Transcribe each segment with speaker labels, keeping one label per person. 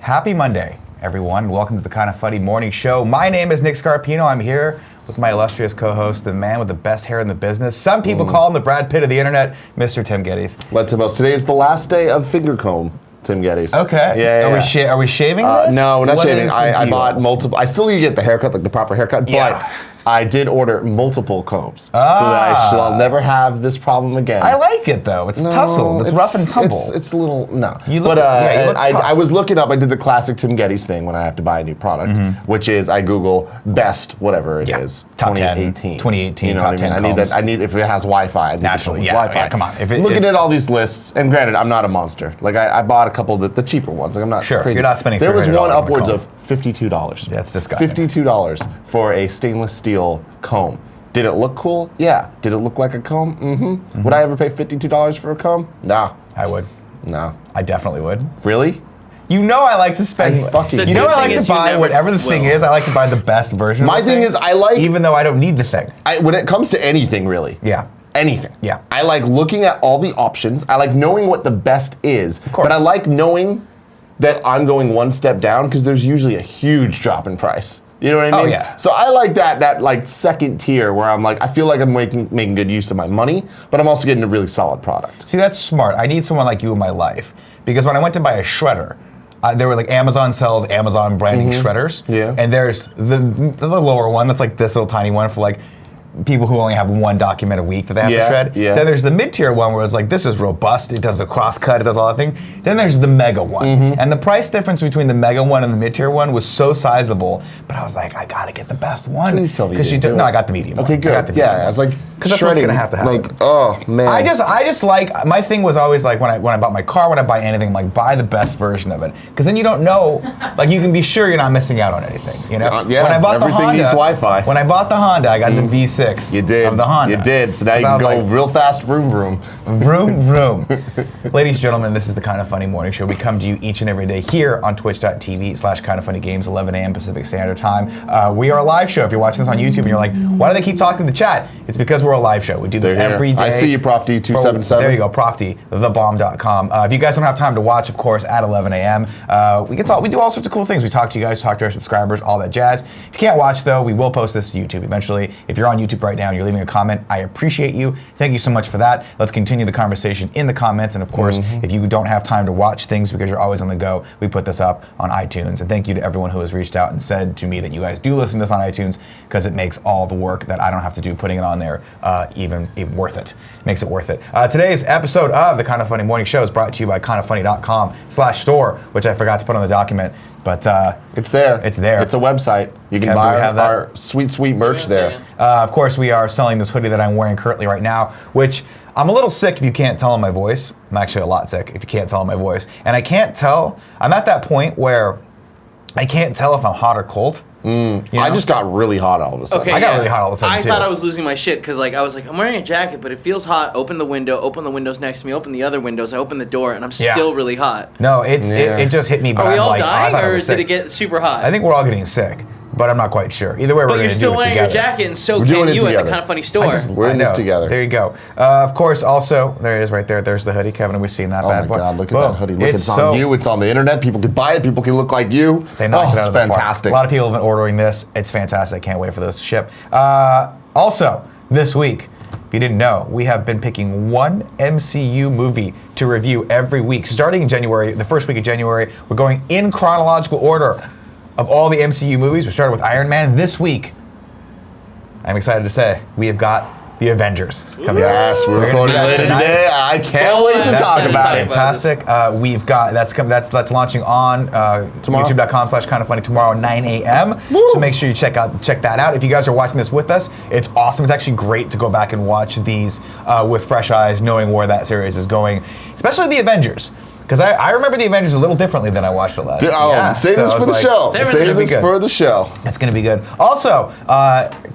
Speaker 1: Happy Monday, everyone. Welcome to the Kind of Funny Morning Show. My name is Nick Scarpino. I'm here with my illustrious co-host, the man with the best hair in the business. Some people call him the Brad Pitt of the internet, Mr. Tim Gettys.
Speaker 2: Today is the last day of finger comb, Tim Gettys.
Speaker 1: Okay.
Speaker 2: Yeah.
Speaker 1: Are we shaving this?
Speaker 2: No, we're not shaving. I bought multiple. I still need to get the haircut, like the proper haircut, but I did order multiple combs so that I'll never have this problem again.
Speaker 1: I like it though. It's tussled. It's rough and tumble.
Speaker 2: It's a little
Speaker 1: You look,
Speaker 2: I was looking up. I did the classic Tim Gettys thing when I have to buy a new product, which is I Google best whatever it is.
Speaker 1: Top
Speaker 2: 2018.
Speaker 1: 2018.
Speaker 2: You know
Speaker 1: top
Speaker 2: what I
Speaker 1: 10
Speaker 2: mean?
Speaker 1: combs.
Speaker 2: I need if it has Wi-Fi. I need
Speaker 1: Naturally,
Speaker 2: Wi-Fi.
Speaker 1: Yeah, come on.
Speaker 2: Looking at all these lists, and granted, I'm not a monster. Like I bought a couple of the cheaper ones. Like I'm not crazy.
Speaker 1: You're not spending.
Speaker 2: There was one upwards of $52.
Speaker 1: That's disgusting.
Speaker 2: $52 for a stainless steel comb. Did it look cool? Yeah. Did it look like a comb? Mm-hmm. Would I ever pay $52 for a comb? No.
Speaker 1: I would.
Speaker 2: No.
Speaker 1: I definitely would.
Speaker 2: Really?
Speaker 1: You know I like to spend. I like to buy whatever the thing is. I like to buy the best version.
Speaker 2: My thing is I like,
Speaker 1: even though I don't need the thing.
Speaker 2: When it comes to anything, really.
Speaker 1: Yeah.
Speaker 2: Anything.
Speaker 1: Yeah.
Speaker 2: I like looking at all the options. I like knowing what the best is.
Speaker 1: Of course.
Speaker 2: But I like knowing that I'm going one step down because there's usually a huge drop in price. You know what I mean?
Speaker 1: Oh, yeah.
Speaker 2: So I like that like second tier where I'm like, I feel like I'm making good use of my money, but I'm also getting a really solid product.
Speaker 1: See, that's smart. I need someone like you in my life. Because when I went to buy a shredder, there were like Amazon sells Amazon branding shredders.
Speaker 2: Yeah.
Speaker 1: And there's the lower one that's like this little tiny one for like people who only have one document a week that they have to shred.
Speaker 2: Yeah.
Speaker 1: Then there's the mid-tier one where it's like, this is robust, it does the cross-cut, it does all that thing. Then there's the mega one. And the price difference between the mega one and the mid-tier one was so sizable, but I was like, I gotta get the best one.
Speaker 2: Please tell me you did.
Speaker 1: No, I got the medium one.
Speaker 2: Okay, good. I was like,
Speaker 1: because that's what's gonna have to happen.
Speaker 2: Like, oh man.
Speaker 1: I just like, my thing was always like when I bought my car, when I buy anything, I'm like, buy the best version of it. Because then you don't know, like you can be sure you're not missing out on anything, you know?
Speaker 2: Yeah,
Speaker 1: when I bought
Speaker 2: everything
Speaker 1: the Honda,
Speaker 2: needs Wi-Fi.
Speaker 1: When I bought the Honda, I got the V6
Speaker 2: You did.
Speaker 1: of the Honda.
Speaker 2: You did. So now you can go real fast, vroom, vroom.
Speaker 1: Vroom, vroom. Ladies and gentlemen, this is the Kind of Funny Morning Show. We come to you each and every day here on twitch.tv/kindoffunnygames, 11 a.m. Pacific Standard Time. We are a live show. If you're watching this on YouTube and you're like, why do they keep talking to the chat? It's because we're a live show. We do this every day.
Speaker 2: I see you, Prof D277.
Speaker 1: There you go, Prof D, thebomb.com. If you guys don't have time to watch, of course, at 11 a.m., we do all sorts of cool things. We talk to you guys, talk to our subscribers, all that jazz. If you can't watch, though, we will post this to YouTube eventually. If you're on YouTube right now and you're leaving a comment, I appreciate you. Thank you so much for that. Let's continue the conversation in the comments. And of course, if you don't have time to watch things because you're always on the go, we put this up on iTunes. And thank you to everyone who has reached out and said to me that you guys do listen to this on iTunes because it makes all the work that I don't have to do putting it on there even worth it. Makes it worth it. Today's episode of the Kind of Funny Morning Show is brought to you by kindoffunny.com/store, which I forgot to put on the document. But
Speaker 2: it's there.
Speaker 1: It's there.
Speaker 2: It's a website. You can buy our sweet, sweet merch there.
Speaker 1: Of course, we are selling this hoodie that I'm wearing currently right now, which I'm a little sick if you can't tell on my voice. I'm actually a lot sick if you can't tell on my voice. And I can't tell, I'm at that point where I can't tell if I'm hot or cold. You know?
Speaker 2: I just got really hot all of a sudden.
Speaker 3: Okay,
Speaker 1: I got really hot all of a sudden, too.
Speaker 3: I thought I was losing my shit because I was like, I'm wearing a jacket, but it feels hot. Open the window, open the windows next to me, open the other windows. I open the door, and I'm still really hot.
Speaker 1: No, it just hit me. But
Speaker 3: Are we all
Speaker 1: dying,
Speaker 3: or did it get super hot?
Speaker 1: I think we're all getting sick, but I'm not quite sure. Either way, we're going to do it together. But you're
Speaker 3: still wearing your jacket, and so can you at the Kind of Funny store.
Speaker 2: We're in this together.
Speaker 1: There you go. Of course, also, there it is right there. There's the hoodie, Kevin. We've seen that bad boy.
Speaker 2: Oh my God, look at that hoodie. Look, it's on you. It's on the internet. People can buy it. People can look like you.
Speaker 1: They knocked it out of the park.
Speaker 2: It's fantastic.
Speaker 1: A lot of people have been ordering this. It's fantastic. Can't wait for those to ship. Also, this week, if you didn't know, we have been picking one MCU movie to review every week. Starting in January, the first week of January, we're going in chronological order of all the MCU movies. We started with Iron Man. This week, I'm excited to say, we have got the Avengers coming out.
Speaker 2: Yes, we're recording later today. I can't wait to talk about it.
Speaker 1: Fantastic. We've got that's launching on youtube.com/kindoffunny tomorrow 9 a.m. So make sure you check that out. If you guys are watching this with us, it's awesome. It's actually great to go back and watch these with fresh eyes, knowing where that series is going, especially the Avengers. Because I remember the Avengers a little differently than I watched it last time.
Speaker 2: Save this for the show. Save this for the show.
Speaker 1: It's going to be good. Also,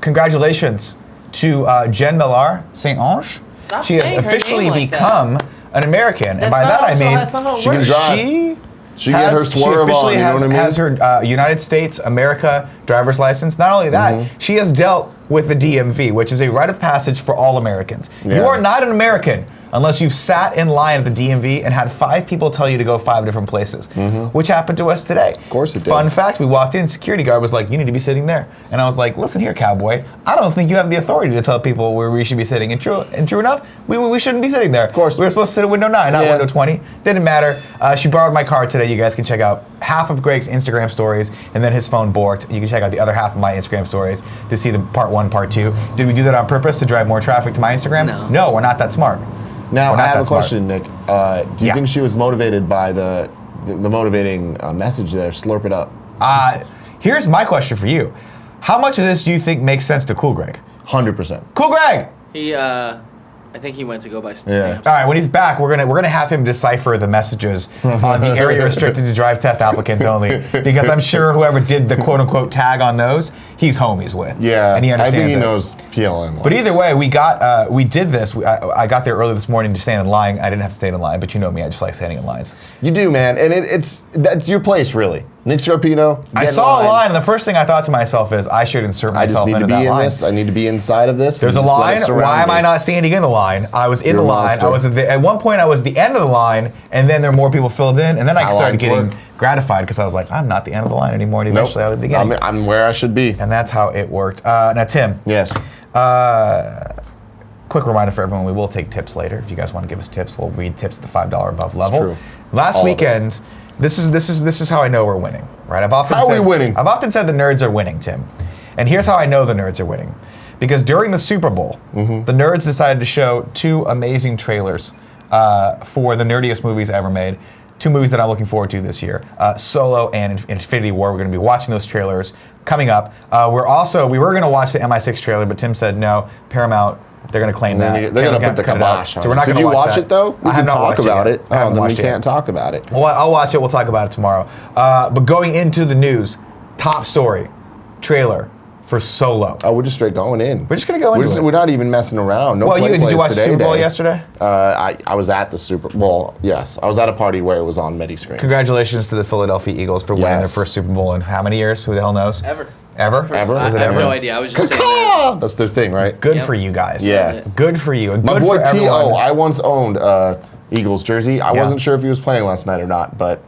Speaker 1: congratulations to Jen Millar St. Ange. She has officially become an American. And by that I mean,
Speaker 2: she can drive. She get her swerve on, you know what I mean?
Speaker 1: has her United States, America driver's license. Not only that, she has dealt with the DMV, which is a rite of passage for all Americans.
Speaker 2: Yeah.
Speaker 1: You are not an American unless you've sat in line at the DMV and had 5 people tell you to go 5 different places, which happened to us today.
Speaker 2: Of course it did.
Speaker 1: Fun fact, we walked in, security guard was like, you need to be sitting there. And I was like, listen here, cowboy, I don't think you have the authority to tell people where we should be sitting. And true enough, we shouldn't be sitting there. Of
Speaker 2: course.
Speaker 1: We were supposed to sit at window 9, not window 20. Didn't matter. She borrowed my car today. You guys can check out half of Greg's Instagram stories, and then his phone borked. You can check out the other half of my Instagram stories to see the part 1, part 2. Did we do that on purpose to drive more traffic to my Instagram?
Speaker 3: No.
Speaker 1: We're not that smart.
Speaker 2: Now, I have a
Speaker 1: smart.
Speaker 2: question, Nick. Do you think she was motivated by the motivating message there, slurp it up?
Speaker 1: Here's my question for you. How much of this do you think makes sense to Cool Greg?
Speaker 2: 100%.
Speaker 1: Cool Greg!
Speaker 3: He, I think he went to go buy stamps.
Speaker 1: All right, when he's back, we're gonna have him decipher the messages on the area restricted to drive test applicants only, because I'm sure whoever did the quote unquote tag on those, he's homies with.
Speaker 2: Yeah,
Speaker 1: and he understands
Speaker 2: I think he
Speaker 1: it.
Speaker 2: knows PLN.
Speaker 1: But either way, we did this. I got there early this morning to stand in line. I didn't have to stand in line, but you know me, I just like standing in lines.
Speaker 2: You do, man, and that's your place, really. Nick Scarpino.
Speaker 1: I saw a line, and the first thing I thought to myself is, I should insert myself into that line.
Speaker 2: I just need to be in this. I need to be inside of this.
Speaker 1: There's a line. Why am I not standing in the line? I was in the line. I was at one point. I was the end of the line, and then there were more people filled in, and then I started getting gratified because I was like, I'm not the end of the line anymore. And eventually, I was at the beginning.
Speaker 2: I'm where I should be.
Speaker 1: And that's how it worked. Now, Tim.
Speaker 2: Yes.
Speaker 1: Quick reminder for everyone: we will take tips later. If you guys want to give us tips, we'll read tips at the $5 above level.
Speaker 2: True.
Speaker 1: Last weekend. This is how I know we're winning, right?
Speaker 2: How are we winning?
Speaker 1: I've often said the nerds are winning, Tim. And here's how I know the nerds are winning. Because during the Super Bowl, the nerds decided to show 2 amazing trailers for the nerdiest movies ever made. 2 movies that I'm looking forward to this year. Solo and Infinity War. We're going to be watching those trailers coming up. We were going to watch the MI6 trailer, but Tim said no, Paramount, they're going to claim that.
Speaker 2: They're going to put the kibosh on it.
Speaker 1: So we're not going to
Speaker 2: watch
Speaker 1: watch
Speaker 2: it, though? We can talk about it.
Speaker 1: Oh,
Speaker 2: then we can't talk about it.
Speaker 1: Well, I'll watch it. We'll talk about it tomorrow. But going into the news, top story, trailer for Solo.
Speaker 2: Oh, we're just straight going in.
Speaker 1: We're just going to go into it.
Speaker 2: We're not even messing around. No
Speaker 1: well, did you watch the Super Bowl yesterday?
Speaker 2: I was at the Super Bowl. Yes, I was at a party where it was on many screens.
Speaker 1: Congratulations to the Philadelphia Eagles for winning their first Super Bowl in how many years? Who the hell knows?
Speaker 3: Ever?
Speaker 1: Ever?
Speaker 3: I have no idea. I was just saying that.
Speaker 2: That's their thing, right?
Speaker 1: Good for you guys.
Speaker 2: Yeah.
Speaker 1: Good for you. And
Speaker 2: My
Speaker 1: good
Speaker 2: boy
Speaker 1: for
Speaker 2: T.O.,
Speaker 1: everyone.
Speaker 2: I once owned Eagles jersey. I wasn't sure if he was playing last night or not, but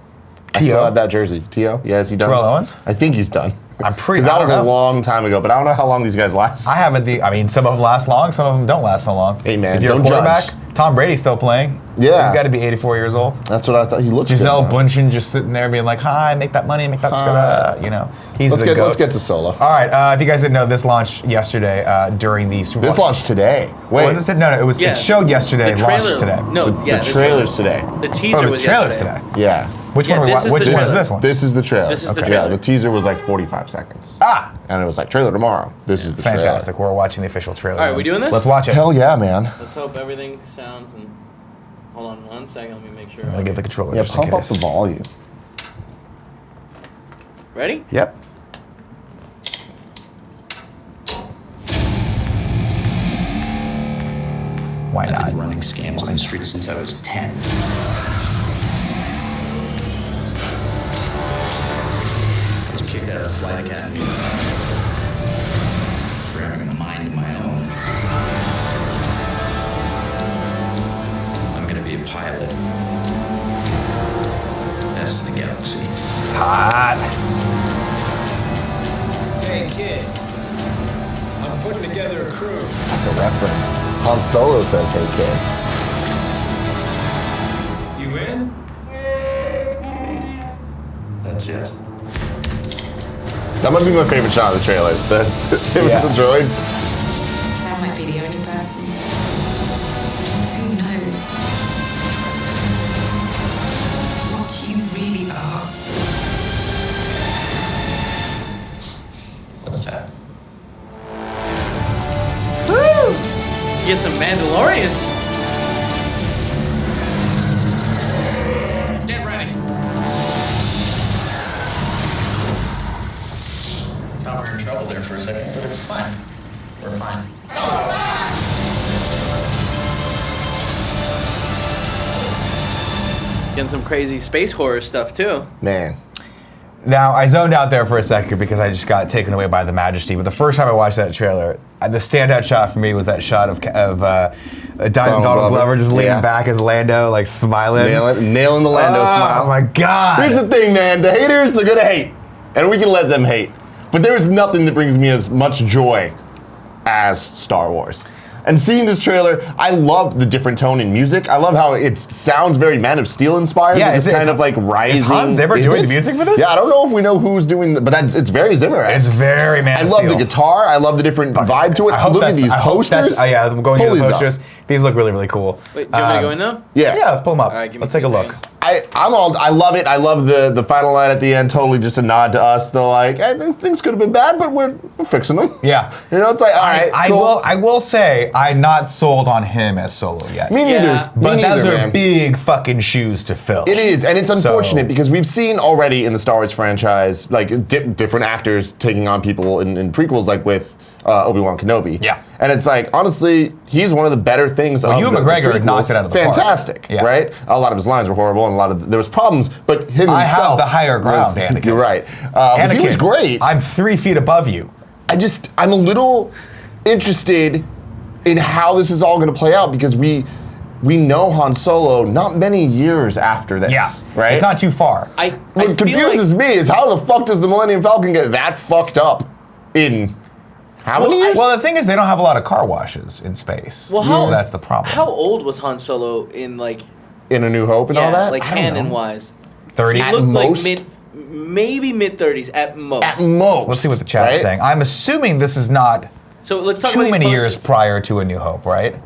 Speaker 2: I still have that jersey. T.O., yeah, is he done?
Speaker 1: Terrell Owens?
Speaker 2: I think he's done.
Speaker 1: I'm pretty.
Speaker 2: Because that was a long time ago, but I don't know how long these guys last.
Speaker 1: I haven't. I mean, some of them last long, some of them don't last so long.
Speaker 2: Hey man,
Speaker 1: if you're
Speaker 2: don't
Speaker 1: a quarterback,
Speaker 2: judge.
Speaker 1: Tom Brady's still playing.
Speaker 2: Yeah,
Speaker 1: he's got to be 84 years old.
Speaker 2: That's what I thought. He looks.
Speaker 1: Giselle
Speaker 2: good,
Speaker 1: Bundchen just sitting there being like, "Hi, make that money, make that you know." He's the GOAT.
Speaker 2: Let's get to Solo.
Speaker 1: All right. If you guys didn't know, this launched yesterday during the Super Bowl.
Speaker 2: This launched today. Wait,
Speaker 1: was it? No, it was. It showed yesterday. Launched today.
Speaker 3: No,
Speaker 2: the trailer's today.
Speaker 3: The teaser was
Speaker 1: trailers
Speaker 3: yesterday.
Speaker 1: today.
Speaker 2: Yeah.
Speaker 1: Which one? Which one is this one?
Speaker 2: This is the trailer.
Speaker 3: This is the trailer.
Speaker 2: Yeah, the teaser was like 45 seconds. And it was like trailer tomorrow. This is the trailer.
Speaker 1: Fantastic. We're watching the official trailer.
Speaker 3: All right, we doing this?
Speaker 1: Let's watch it.
Speaker 2: Hell yeah, man.
Speaker 3: Let's hope everything sounds and. Hold on 1 second. Let me make sure.
Speaker 1: I'm gonna get the controller.
Speaker 2: Yeah,
Speaker 1: just in
Speaker 2: pump up
Speaker 1: case.
Speaker 2: the volume.
Speaker 3: Ready?
Speaker 1: Yep. Why not?
Speaker 4: I've been running scams on the street since I was 10. I was kicked out of the flight academy for having a mind of my own. I'm gonna be a pilot. Best in the galaxy.
Speaker 1: It's hot.
Speaker 5: Hey kid, I'm putting together a crew.
Speaker 2: That's a reference. Han Solo says, "Hey kid."
Speaker 5: You in?
Speaker 4: That's it.
Speaker 2: That might be my favorite shot of the trailer. The droid.
Speaker 6: That might be the only person. Who knows what you really are?
Speaker 4: What's that?
Speaker 3: Get some Mandalorians.
Speaker 4: Get ready. Thought we were in trouble there for a second, but it's fine. We're fine.
Speaker 3: Getting some crazy space horror stuff too.
Speaker 2: Man.
Speaker 1: Now, I zoned out there for a second because I just got taken away by the majesty. But the first time I watched that trailer, the standout shot for me was that shot of Donald Glover just leaning back as Lando, like smiling.
Speaker 2: Nailing the Lando smile.
Speaker 1: Oh my God.
Speaker 2: Here's the thing, man. The haters, they're going to hate. And we can let them hate. But there is nothing that brings me as much joy as Star Wars. And seeing this trailer, I love the different tone in music. I love how it sounds very Man of Steel inspired.
Speaker 1: Yeah,
Speaker 2: it's kind of like rising.
Speaker 1: Is Hans Zimmer doing the music for this?
Speaker 2: Yeah, I don't know if we know who's doing but it's very Zimmer.
Speaker 1: It's very Man of Steel.
Speaker 2: I love the guitar. I love the different vibe to it. Look at these posters.
Speaker 1: Yeah, I'm going to the posters. These look really, really cool.
Speaker 3: Wait, do you want me to go in now?
Speaker 2: Yeah.
Speaker 1: Yeah, let's pull them up.
Speaker 3: All right,
Speaker 1: let's take a look.
Speaker 2: I love it. I love the final line at the end. Totally just a nod to us. They're like, things could have been bad, but we're fixing them.
Speaker 1: Yeah.
Speaker 2: You know, it's like, all right.
Speaker 1: I will say I'm not sold on him as Solo yet.
Speaker 2: Me neither.
Speaker 3: Yeah.
Speaker 1: But those are
Speaker 2: man.
Speaker 1: big fucking shoes to fill.
Speaker 2: It is, and it's unfortunate because we've seen already in the Star Wars franchise, like different actors taking on people in prequels, like with Obi-Wan Kenobi.
Speaker 1: Yeah.
Speaker 2: And it's like, honestly, he's one of the better things of
Speaker 1: Ewan
Speaker 2: the
Speaker 1: McGregor
Speaker 2: prequels.
Speaker 1: knocked it out of the park.
Speaker 2: Fantastic,
Speaker 1: Yeah.
Speaker 2: right? A lot of his lines were horrible, and there was problems, but him
Speaker 1: I
Speaker 2: himself
Speaker 1: have the higher ground,
Speaker 2: was,
Speaker 1: Anakin.
Speaker 2: You're right. But he was great.
Speaker 1: I'm 3 feet above you.
Speaker 2: I'm a little interested in how this is all going to play out because we know Han Solo not many years after this, right?
Speaker 1: It's not too far.
Speaker 2: What confuses me is how the fuck does the Millennium Falcon get that fucked up in how many years?
Speaker 1: Well, the thing is, they don't have a lot of car washes in space.
Speaker 3: Well,
Speaker 1: so that's the problem.
Speaker 3: How old was Han Solo in
Speaker 2: In A New Hope and all that?
Speaker 3: like canon wise?
Speaker 1: 30
Speaker 3: He
Speaker 1: at
Speaker 3: looked
Speaker 1: most.
Speaker 3: like maybe mid-30s at most.
Speaker 2: At most.
Speaker 1: Let's see what the chat's saying. I'm assuming this is not
Speaker 3: So let's talk
Speaker 1: too
Speaker 3: about
Speaker 1: many
Speaker 3: these
Speaker 1: years
Speaker 3: posters.
Speaker 1: prior to A New Hope, right?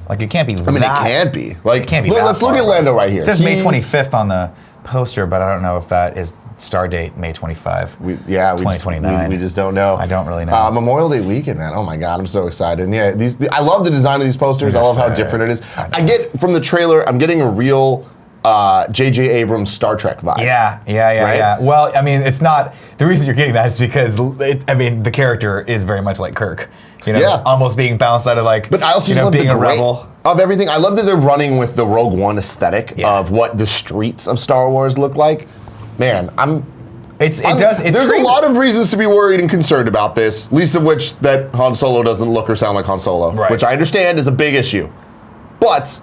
Speaker 1: Like it can't be.
Speaker 2: I mean, it can't be. Like,
Speaker 1: It can't be.
Speaker 2: let's look at Lando right here.
Speaker 1: It says May 25th on the poster, but I don't know if that is star date May 25. 2029.
Speaker 2: We just don't know.
Speaker 1: I don't really know.
Speaker 2: Memorial Day weekend, man. Oh my God, I'm so excited. And yeah, I love the design of these posters. I love how different it is. I get from the trailer, I'm getting a real J.J. Abrams Star Trek vibe.
Speaker 1: Yeah. Well, I mean, it's not. The reason you're getting that is because the character is very much like Kirk. Almost being bounced out of
Speaker 2: But I also love
Speaker 1: being
Speaker 2: the
Speaker 1: a rebel.
Speaker 2: of everything. I love that they're running with the Rogue One aesthetic of what the streets of Star Wars look like. Man, there's a lot of reasons to be worried and concerned about this, least of which that Han Solo doesn't look or sound like Han Solo, which I understand is a big issue. But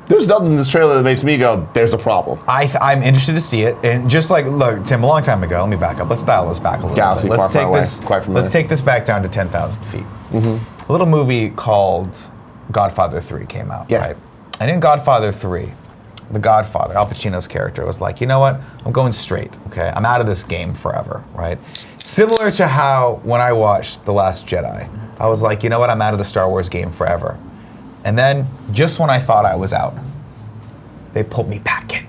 Speaker 2: there's nothing in this trailer that makes me go, there's a problem.
Speaker 1: I'm interested to see it, and just like, look, Tim, a long time ago. Let me back up. Let's dial this back a little
Speaker 2: Galaxy
Speaker 1: bit.
Speaker 2: far, far away. Quite familiar.
Speaker 1: Let's take this back down to 10,000 feet. A little movie called Godfather 3 came out, right? And in Godfather 3, the Godfather, Al Pacino's character, was like, you know what? I'm going straight, okay? I'm out of this game forever, right? Similar to how when I watched The Last Jedi, I was like, you know what? I'm out of the Star Wars game forever. And then, just when I thought I was out, they pulled me back in.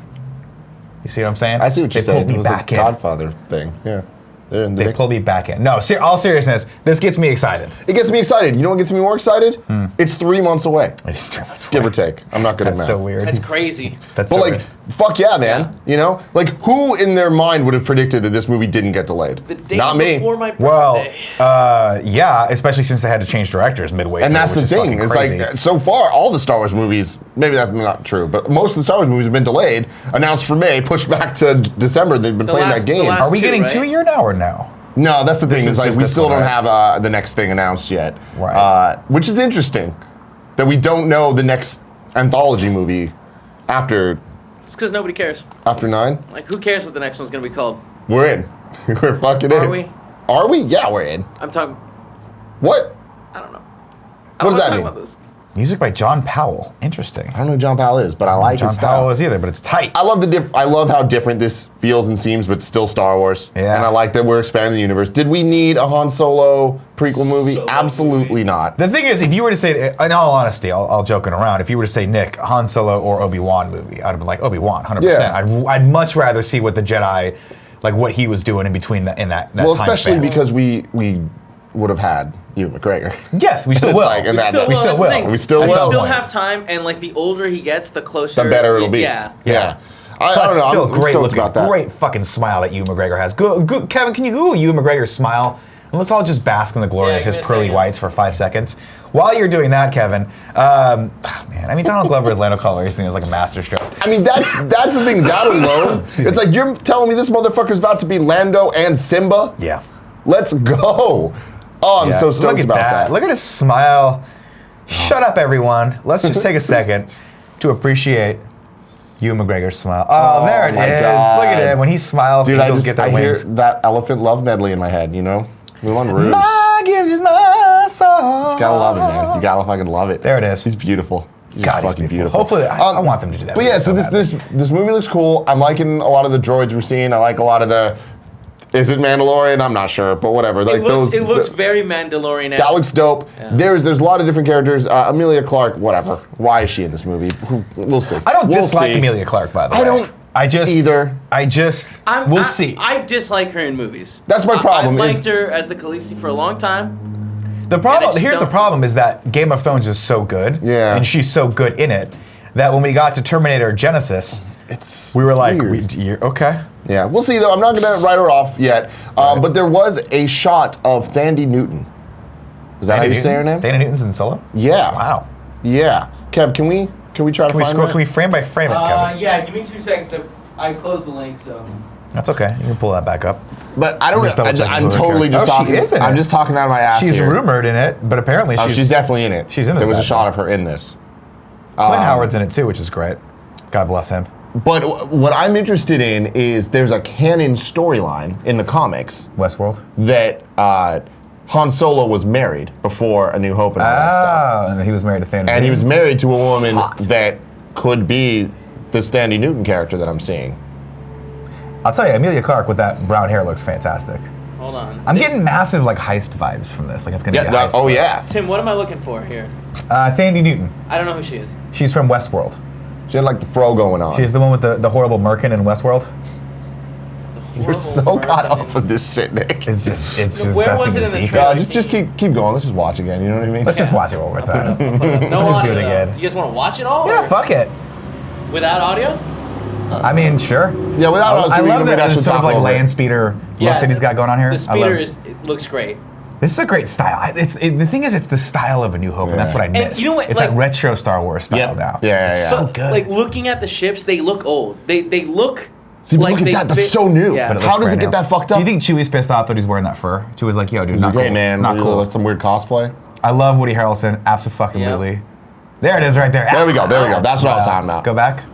Speaker 1: You see what I'm saying?
Speaker 2: I see what you're saying.
Speaker 1: They pulled me back in.
Speaker 2: Godfather thing, yeah.
Speaker 1: They pulled me back in. No, all seriousness, this gets me excited.
Speaker 2: It gets me excited. You know what gets me more excited? It's 3 months away.
Speaker 1: It's 3 months away.
Speaker 2: Give or take. I'm not good at math.
Speaker 1: That's so weird.
Speaker 3: That's crazy.
Speaker 1: That's
Speaker 2: But
Speaker 1: so
Speaker 2: like,
Speaker 1: weird.
Speaker 2: fuck yeah, man. You know? Like, who in their mind would have predicted that this movie didn't get delayed?
Speaker 3: The day
Speaker 2: Not me.
Speaker 3: before my birthday.
Speaker 1: Well, yeah, especially since they had to change directors midway
Speaker 2: And
Speaker 1: through,
Speaker 2: that's the
Speaker 1: which is
Speaker 2: thing.
Speaker 1: fucking
Speaker 2: It's
Speaker 1: crazy.
Speaker 2: like, so far, all the Star Wars movies, maybe that's not true, but most of the Star Wars movies have been delayed, announced for May, pushed back to December. They've been playing that game.
Speaker 1: Are we getting
Speaker 3: right?
Speaker 1: 2 a year now or no?
Speaker 2: No, that's the thing.
Speaker 1: This
Speaker 2: It's
Speaker 1: is
Speaker 2: like
Speaker 1: just
Speaker 2: we
Speaker 1: this
Speaker 2: still
Speaker 1: one,
Speaker 2: don't
Speaker 1: right?
Speaker 2: have the next thing announced yet.
Speaker 1: Right.
Speaker 2: Which is interesting that we don't know the next anthology movie after
Speaker 3: It's because nobody cares.
Speaker 2: 9.
Speaker 3: Like, who cares what the next one's gonna be called?
Speaker 2: We're in. We're fucking in.
Speaker 3: Are we?
Speaker 2: Are we? Yeah, we're in.
Speaker 3: I'm talking.
Speaker 2: What?
Speaker 3: I don't know.
Speaker 2: What does that
Speaker 3: talk
Speaker 2: mean?
Speaker 3: about this.
Speaker 1: Music by John Powell. Interesting.
Speaker 2: I don't know who John Powell is, but I like
Speaker 1: John
Speaker 2: his
Speaker 1: Powell
Speaker 2: style.
Speaker 1: is either, but it's tight.
Speaker 2: I love I love how different this feels and seems, but still Star Wars.
Speaker 1: Yeah.
Speaker 2: And I like that we're expanding the universe. Did we need a Han Solo prequel movie? Absolutely not.
Speaker 1: The thing is, if you were to say, in all honesty, I'll joking around, if you were to say, Nick, Han Solo or Obi-Wan movie, I'd have been like, Obi-Wan, 100%.
Speaker 2: Yeah.
Speaker 1: I'd much rather see what the Jedi, like what he was doing in between that
Speaker 2: Well,
Speaker 1: time
Speaker 2: especially
Speaker 1: span.
Speaker 2: because we would have had Ewan McGregor.
Speaker 1: Yes, we still will.
Speaker 2: like- and that-
Speaker 1: we still
Speaker 3: that's the
Speaker 1: will.
Speaker 3: thing.
Speaker 2: We still
Speaker 3: We
Speaker 2: will.
Speaker 3: still have time, and like the older he gets, the closer.
Speaker 2: The better it'll be.
Speaker 3: Yeah.
Speaker 2: Yeah. I
Speaker 1: Plus,
Speaker 2: don't know.
Speaker 1: still
Speaker 2: I'm
Speaker 1: great
Speaker 2: stoked
Speaker 1: looking,
Speaker 2: about that.
Speaker 1: great fucking smile that Ewan McGregor has. Kevin, can you Google Ewan McGregor's smile And let's all just bask in the glory of his
Speaker 3: give me a
Speaker 1: pearly
Speaker 3: second.
Speaker 1: whites for 5 seconds. While you're doing that, Kevin, man, I mean, Donald Glover as Lando Calrissian is like a masterstroke.
Speaker 2: I mean, that's the thing. That alone, it's like you're telling me this motherfucker's about to be Lando and Simba.
Speaker 1: Yeah.
Speaker 2: Let's go. Oh, I'm so stoked about that.
Speaker 1: Look at his smile. Shut up, everyone. Let's just take a second to appreciate Ewan McGregor's smile. Oh, there it
Speaker 2: my
Speaker 1: is.
Speaker 2: God.
Speaker 1: Look at it. When he smiles,
Speaker 2: Dude,
Speaker 1: eagles get their
Speaker 2: I hear
Speaker 1: wings.
Speaker 2: that elephant love medley in my head, you know? Moulin Rouge.
Speaker 1: My gift is my soul.
Speaker 2: You gotta love it, man. You gotta fucking love it.
Speaker 1: There it is.
Speaker 2: He's beautiful. He's
Speaker 1: God, he's
Speaker 2: fucking
Speaker 1: beautiful. Hopefully, I want them to do that.
Speaker 2: But yeah, so this movie looks cool. I'm liking a lot of the droids we're seeing. I like a lot of the. Is it Mandalorian? I'm not sure, but whatever. Like
Speaker 3: It looks very Mandalorian-esque.
Speaker 2: That looks dope. Yeah. There's a lot of different characters. Emilia Clarke, whatever. Why is she in this movie? We'll see.
Speaker 1: I don't dislike Emilia Clarke, by the way.
Speaker 2: I don't.
Speaker 1: We'll see.
Speaker 3: I dislike her in movies.
Speaker 2: That's my problem.
Speaker 3: I liked her as the Khaleesi for a long time.
Speaker 1: The problem is that Game of Thrones is so good, and she's so good in it, that when we got to Terminator Genesis, we were like, okay.
Speaker 2: Yeah, we'll see though. I'm not gonna write her off yet. But there was a shot of Thandie Newton. Is that how you say her name?
Speaker 1: Thandie Newton's in Solo?
Speaker 2: Yeah.
Speaker 1: Wow.
Speaker 2: Yeah. Kev, can we try to find that?
Speaker 1: Can we frame by frame it, Kevin?
Speaker 3: Yeah, give me 2 seconds. I closed the link, so.
Speaker 1: That's okay. You can pull that back up.
Speaker 2: But I don't know. I'm totally just talking. I'm just talking out of my ass.
Speaker 1: She's rumored in it, but apparently
Speaker 2: she's definitely in it.
Speaker 1: She's in it.
Speaker 2: There was a shot of her in this.
Speaker 1: Clint Howard's in it too, which is great. God bless him.
Speaker 2: But what I'm interested in is there's a canon storyline in the comics.
Speaker 1: Westworld.
Speaker 2: That Han Solo was married before A New Hope and all that stuff.
Speaker 1: And he was married to Thandie Newton.
Speaker 2: And he was married to a woman that could be this Thandie Newton character that I'm seeing.
Speaker 1: I'll tell you, Emilia Clarke with that brown hair looks fantastic.
Speaker 3: Hold on.
Speaker 1: I'm getting massive like heist vibes from this. Like it's gonna be a heist.
Speaker 2: Oh yeah.
Speaker 3: Tim, what am I looking for here?
Speaker 1: Thandie Newton.
Speaker 3: I don't know who she is.
Speaker 1: She's from Westworld.
Speaker 2: She had like the fro going on.
Speaker 1: She's the one with the horrible merkin in Westworld.
Speaker 2: You're so caught up with this shit, Nick.
Speaker 1: It's just.
Speaker 3: Where was it in the trailer?
Speaker 2: Just keep going. Let's just watch again. You know what I mean?
Speaker 1: Let's just watch it one more time.
Speaker 3: No
Speaker 1: Let's
Speaker 3: audio.
Speaker 1: do it again.
Speaker 3: You just want to watch it all?
Speaker 1: Yeah,
Speaker 3: or?
Speaker 1: fuck it.
Speaker 3: Without audio?
Speaker 1: I mean, sure.
Speaker 2: Yeah, without audio.
Speaker 1: I love that sort of like land speeder look that he's got going on here.
Speaker 3: The speeder it looks great.
Speaker 1: This is a great style. The thing is, it's the style of A New Hope, and that's what I miss.
Speaker 3: And you know what?
Speaker 1: It's like retro Star Wars style now.
Speaker 2: Yeah.
Speaker 1: It's so good.
Speaker 3: Like looking at the ships, they look old. They look.
Speaker 2: See, but look at that. That's so new.
Speaker 3: Yeah.
Speaker 2: How does it get that fucked up?
Speaker 1: Do you think Chewie's pissed off that he's wearing that fur? Chewie's like, yo, dude, not cool.
Speaker 2: Hey, man,
Speaker 1: not cool.
Speaker 2: That's some weird cosplay.
Speaker 1: I love Woody Harrelson. Absolutely. Yep. There it is, right there.
Speaker 2: There we go. That's what I was talking about.
Speaker 1: Go back.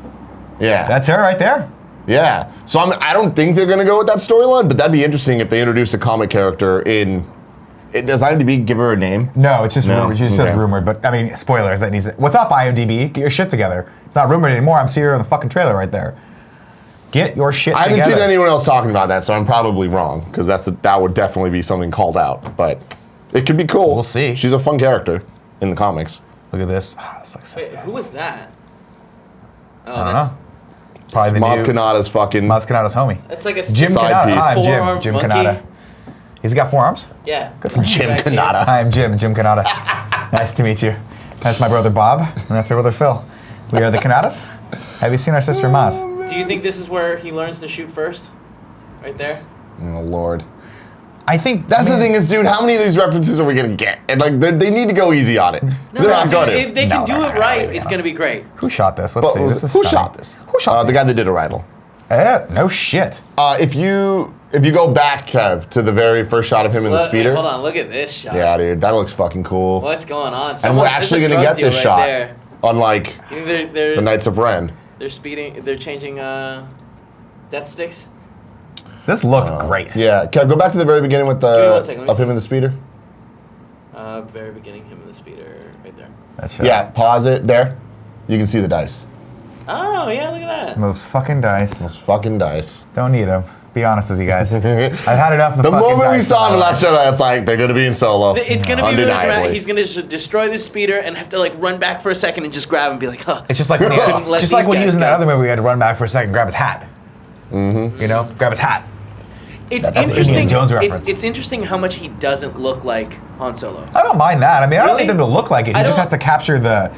Speaker 2: Yeah.
Speaker 1: That's her right there.
Speaker 2: Yeah. So I don't think they're gonna go with that storyline, but that'd be interesting if they introduced a comic character in. Does IMDb give her a name?
Speaker 1: No, it's just rumored. She says rumored, but I mean, spoilers. That needs. What's up, IMDb? Get your shit together. It's not rumored anymore. I'm seeing her in the fucking trailer right there. Get your shit together.
Speaker 2: I haven't seen anyone else talking about that, so I'm probably wrong because that would definitely be something called out. But it could be cool.
Speaker 1: We'll see.
Speaker 2: She's a fun character in the comics.
Speaker 1: Look at this. This looks so
Speaker 3: Wait,
Speaker 1: good.
Speaker 3: who was that? Oh,
Speaker 1: I don't know. Probably
Speaker 2: Maz Kanata's fucking.
Speaker 1: Maz Kanata's homie.
Speaker 3: That's like a
Speaker 1: Jim Kanata.
Speaker 2: piece.
Speaker 1: Hi, I'm Jim Kanata. He's got 4 arms?
Speaker 3: Yeah.
Speaker 2: Jim Kanata.
Speaker 1: Hi, I'm Jim Kanata. Nice to meet you. That's my brother Bob, and that's my brother Phil. We are the Kanatas. Have you seen our sister Maz?
Speaker 3: Do you think this is where he learns to shoot first? Right there?
Speaker 2: Oh, Lord.
Speaker 1: I think
Speaker 2: that's the thing is, dude, how many of these references are we going to get? And like, they need to go easy on it. They're not going to.
Speaker 3: If they can do it right, it's going to be great.
Speaker 1: Who shot this? Let's see.
Speaker 2: Who shot this? The guy that did Arrival.
Speaker 1: No shit.
Speaker 2: If you go back, Kev, to the very first shot of him in the speeder.
Speaker 3: Wait, hold on, look at this shot.
Speaker 2: Yeah, dude, that looks fucking cool.
Speaker 3: What's going on?
Speaker 2: And we're actually going to get this shot,
Speaker 3: there.
Speaker 2: unlike the Knights of Ren.
Speaker 3: They're speeding. They're changing death sticks.
Speaker 1: This looks great.
Speaker 2: Yeah, Kev, go back to the very beginning with him in the speeder.
Speaker 3: Very beginning, him in the speeder, right there.
Speaker 1: Yeah,
Speaker 2: pause it there. You can see the dice.
Speaker 3: Oh yeah, look at that.
Speaker 1: Those fucking dice. Don't need them. Be honest with you guys. I've had enough of
Speaker 2: the moment we saw him in Last Jedi, it's like they're gonna be in Solo.
Speaker 3: It's gonna be really dramatic. He's gonna just destroy the speeder and have to like run back for a second and just grab and be like, huh.
Speaker 1: It's just like when he was in that other movie, we had to run back for a second, grab his hat.
Speaker 2: Mm-hmm.
Speaker 1: You know, grab his hat.
Speaker 3: It's interesting. It's interesting how much he doesn't look like Han Solo.
Speaker 1: I don't mind that. I mean, I don't need him to look like it. He just has to capture the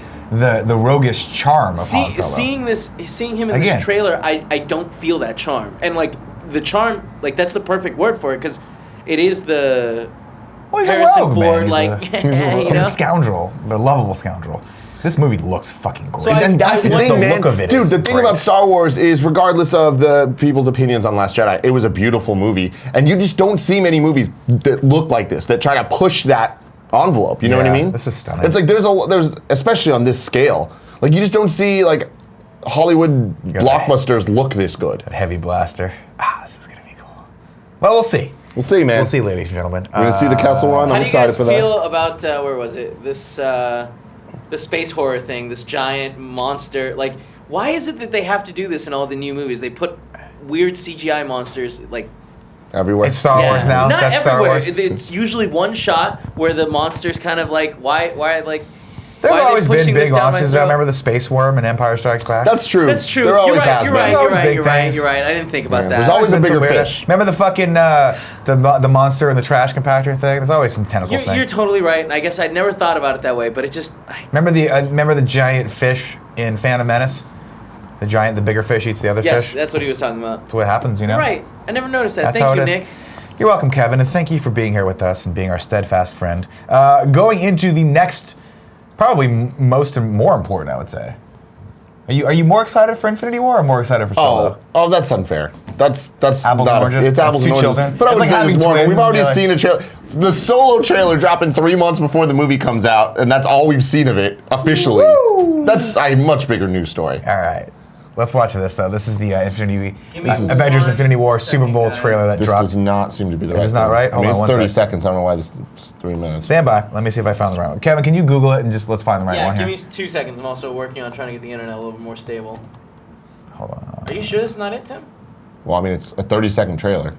Speaker 1: roguish charm of Han Solo.
Speaker 3: Seeing him in this trailer, I don't feel that charm. And like the charm, like that's the perfect word for it because it is the
Speaker 1: he's
Speaker 3: Harrison
Speaker 1: a rogue,
Speaker 3: Ford,
Speaker 1: man. He's
Speaker 3: you
Speaker 1: a
Speaker 3: know?
Speaker 1: scoundrel, a lovable scoundrel. This movie looks fucking great.
Speaker 3: So
Speaker 2: And that's the thing, man.
Speaker 1: look of it
Speaker 2: Dude,
Speaker 1: is
Speaker 2: the thing
Speaker 1: great.
Speaker 2: about Star Wars is, regardless of the people's opinions on Last Jedi, it was a beautiful movie, and you just don't see many movies that look like this, that try to push that envelope. You know what I
Speaker 1: Yeah,
Speaker 2: mean?
Speaker 1: this is stunning.
Speaker 2: It's like there's especially on this scale, like you just don't see like Hollywood blockbusters look this good.
Speaker 1: That heavy blaster. This is gonna be cool. Well, we'll see.
Speaker 2: We'll see, man.
Speaker 1: We'll see, ladies and gentlemen.
Speaker 2: We're gonna see the Kessel Run.
Speaker 3: How
Speaker 2: I'm
Speaker 3: do you
Speaker 2: excited
Speaker 3: guys
Speaker 2: for that.
Speaker 3: feel about where was it? This the space horror thing, this giant monster. Like, why is it that they have to do this in all the new movies? They put weird CGI monsters like
Speaker 2: Everywhere.
Speaker 1: It's Star Wars now.
Speaker 3: Not
Speaker 1: That's Star
Speaker 3: everywhere.
Speaker 1: Wars.
Speaker 3: It's usually one shot where the monster's kind of like why like.
Speaker 1: There's
Speaker 3: why are they
Speaker 1: always been
Speaker 3: pushing this
Speaker 1: big
Speaker 3: down my
Speaker 1: monsters.
Speaker 3: throat?
Speaker 1: I remember the Space Worm in Empire Strikes Back.
Speaker 2: That's true.
Speaker 3: That's true.
Speaker 2: There always
Speaker 3: you're right,
Speaker 2: has
Speaker 3: you're
Speaker 2: been.
Speaker 3: right,
Speaker 1: There's
Speaker 3: you're
Speaker 1: always
Speaker 3: right,
Speaker 1: big
Speaker 3: you're right,
Speaker 1: things.
Speaker 3: you're right. I didn't think about
Speaker 2: Yeah,
Speaker 3: that.
Speaker 2: there's always a
Speaker 1: Been
Speaker 2: bigger
Speaker 1: some weird-
Speaker 2: fish.
Speaker 1: Remember the fucking the monster in the trash compactor thing? There's always some tentacle thing.
Speaker 3: You're totally right. And I guess I'd never thought about it that way, but it just
Speaker 1: Remember the giant fish in Phantom Menace? The bigger fish eats the other
Speaker 3: yes,
Speaker 1: fish.
Speaker 3: that's what he was talking about.
Speaker 1: That's what happens, you know.
Speaker 3: You're right. I never noticed that.
Speaker 1: That's how
Speaker 3: Thank you,
Speaker 1: it is.
Speaker 3: Nick.
Speaker 1: You're welcome, Kevin, and thank you for being here with us and being our steadfast friend. Going into the next, probably more important, I would say. Are you more excited for Infinity War or more excited for Solo?
Speaker 2: Oh, that's unfair. That's
Speaker 1: Apples
Speaker 2: not
Speaker 1: and oranges?
Speaker 2: It's
Speaker 1: That's
Speaker 2: apples
Speaker 1: two
Speaker 2: and oranges.
Speaker 1: children.
Speaker 2: But I
Speaker 1: It's
Speaker 2: would
Speaker 1: like
Speaker 2: say
Speaker 1: having
Speaker 2: this morning, we've
Speaker 1: twins
Speaker 2: already
Speaker 1: and
Speaker 2: seen a trailer. The Solo trailer dropping 3 months before the movie comes out, and that's all we've seen of it officially.
Speaker 1: Woo!
Speaker 2: That's a much bigger news story.
Speaker 1: All right. Let's watch this, though. This is the
Speaker 3: Give me
Speaker 1: Avengers
Speaker 3: one
Speaker 1: Infinity War Super
Speaker 3: second,
Speaker 1: Bowl
Speaker 3: guys.
Speaker 1: trailer that
Speaker 2: This
Speaker 1: dropped.
Speaker 2: does not seem to be the right
Speaker 1: This is not
Speaker 2: thing.
Speaker 1: right?
Speaker 2: I
Speaker 1: Hold
Speaker 2: mean,
Speaker 1: on,
Speaker 2: it's
Speaker 1: one
Speaker 2: 30
Speaker 1: sec.
Speaker 2: seconds. I don't know why this is 3 minutes.
Speaker 1: Stand by. Let me see if I found the right one. Kevin, can you Google it and just let's find the right
Speaker 3: Yeah,
Speaker 1: one
Speaker 3: give
Speaker 1: here?
Speaker 3: me 2 seconds. I'm also working on trying to get the internet a little bit more stable.
Speaker 1: Hold on.
Speaker 3: Are you sure this is not it, Tim?
Speaker 2: Well, I mean, it's a 30-second trailer.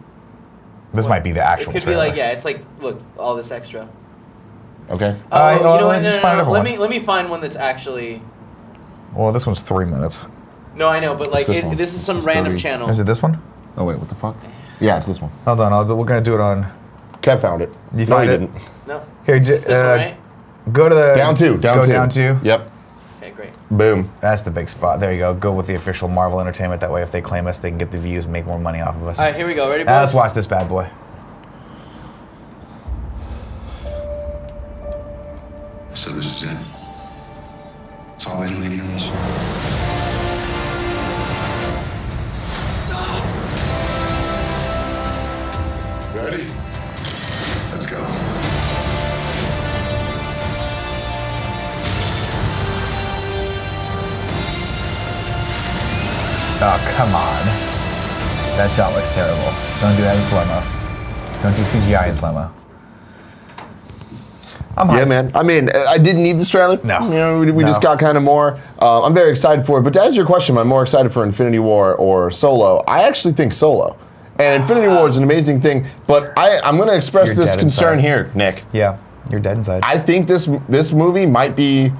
Speaker 1: This might be the actual
Speaker 3: It could
Speaker 1: trailer.
Speaker 3: be like, yeah, it's like, look, all this extra.
Speaker 2: Okay.
Speaker 3: Oh,
Speaker 1: you know what?
Speaker 3: what?
Speaker 1: Just find a different
Speaker 3: Let me find one that's actually.
Speaker 1: Well, this one's 3 minutes.
Speaker 3: No, I know, but like
Speaker 2: this one?
Speaker 3: this is some
Speaker 2: This is
Speaker 3: random
Speaker 2: 30.
Speaker 3: channel.
Speaker 1: Is it this one?
Speaker 2: Oh wait, what the fuck? Yeah, it's this one.
Speaker 1: Hold on. We're going to do it on.
Speaker 2: Kev found it.
Speaker 1: You
Speaker 2: no,
Speaker 1: find
Speaker 2: he
Speaker 1: it?
Speaker 2: didn't.
Speaker 3: No.
Speaker 1: Here,
Speaker 3: It's this one, right?
Speaker 1: Go to the.
Speaker 2: Down two.
Speaker 1: Go down two.
Speaker 2: Yep.
Speaker 3: Okay, great.
Speaker 2: Boom.
Speaker 1: That's the big spot. There you go. Go with the official Marvel Entertainment. That way, if they claim us, they can get the views and make more money off of us.
Speaker 3: All right, here we go. Ready, boys?
Speaker 1: Now let's watch this bad boy.
Speaker 7: So this is it. It's all Italy knows. Ready? Let's go.
Speaker 1: Oh, come on. That shot looks terrible. Don't do that in slow-mo. Don't do CGI in slow-mo. I'm
Speaker 2: Yeah,
Speaker 1: hyped.
Speaker 2: man. I mean, I didn't need this trailer.
Speaker 1: No.
Speaker 2: You know, we
Speaker 1: No.
Speaker 2: just got kind of more. I'm very excited for it. But to answer your question, am I more excited for Infinity War or Solo? I actually think Solo. And Infinity War is an amazing thing. But I'm going to express
Speaker 1: You're
Speaker 2: this
Speaker 1: dead
Speaker 2: concern
Speaker 1: inside.
Speaker 2: here, Nick.
Speaker 1: Yeah, you're dead inside.
Speaker 2: I think this movie might be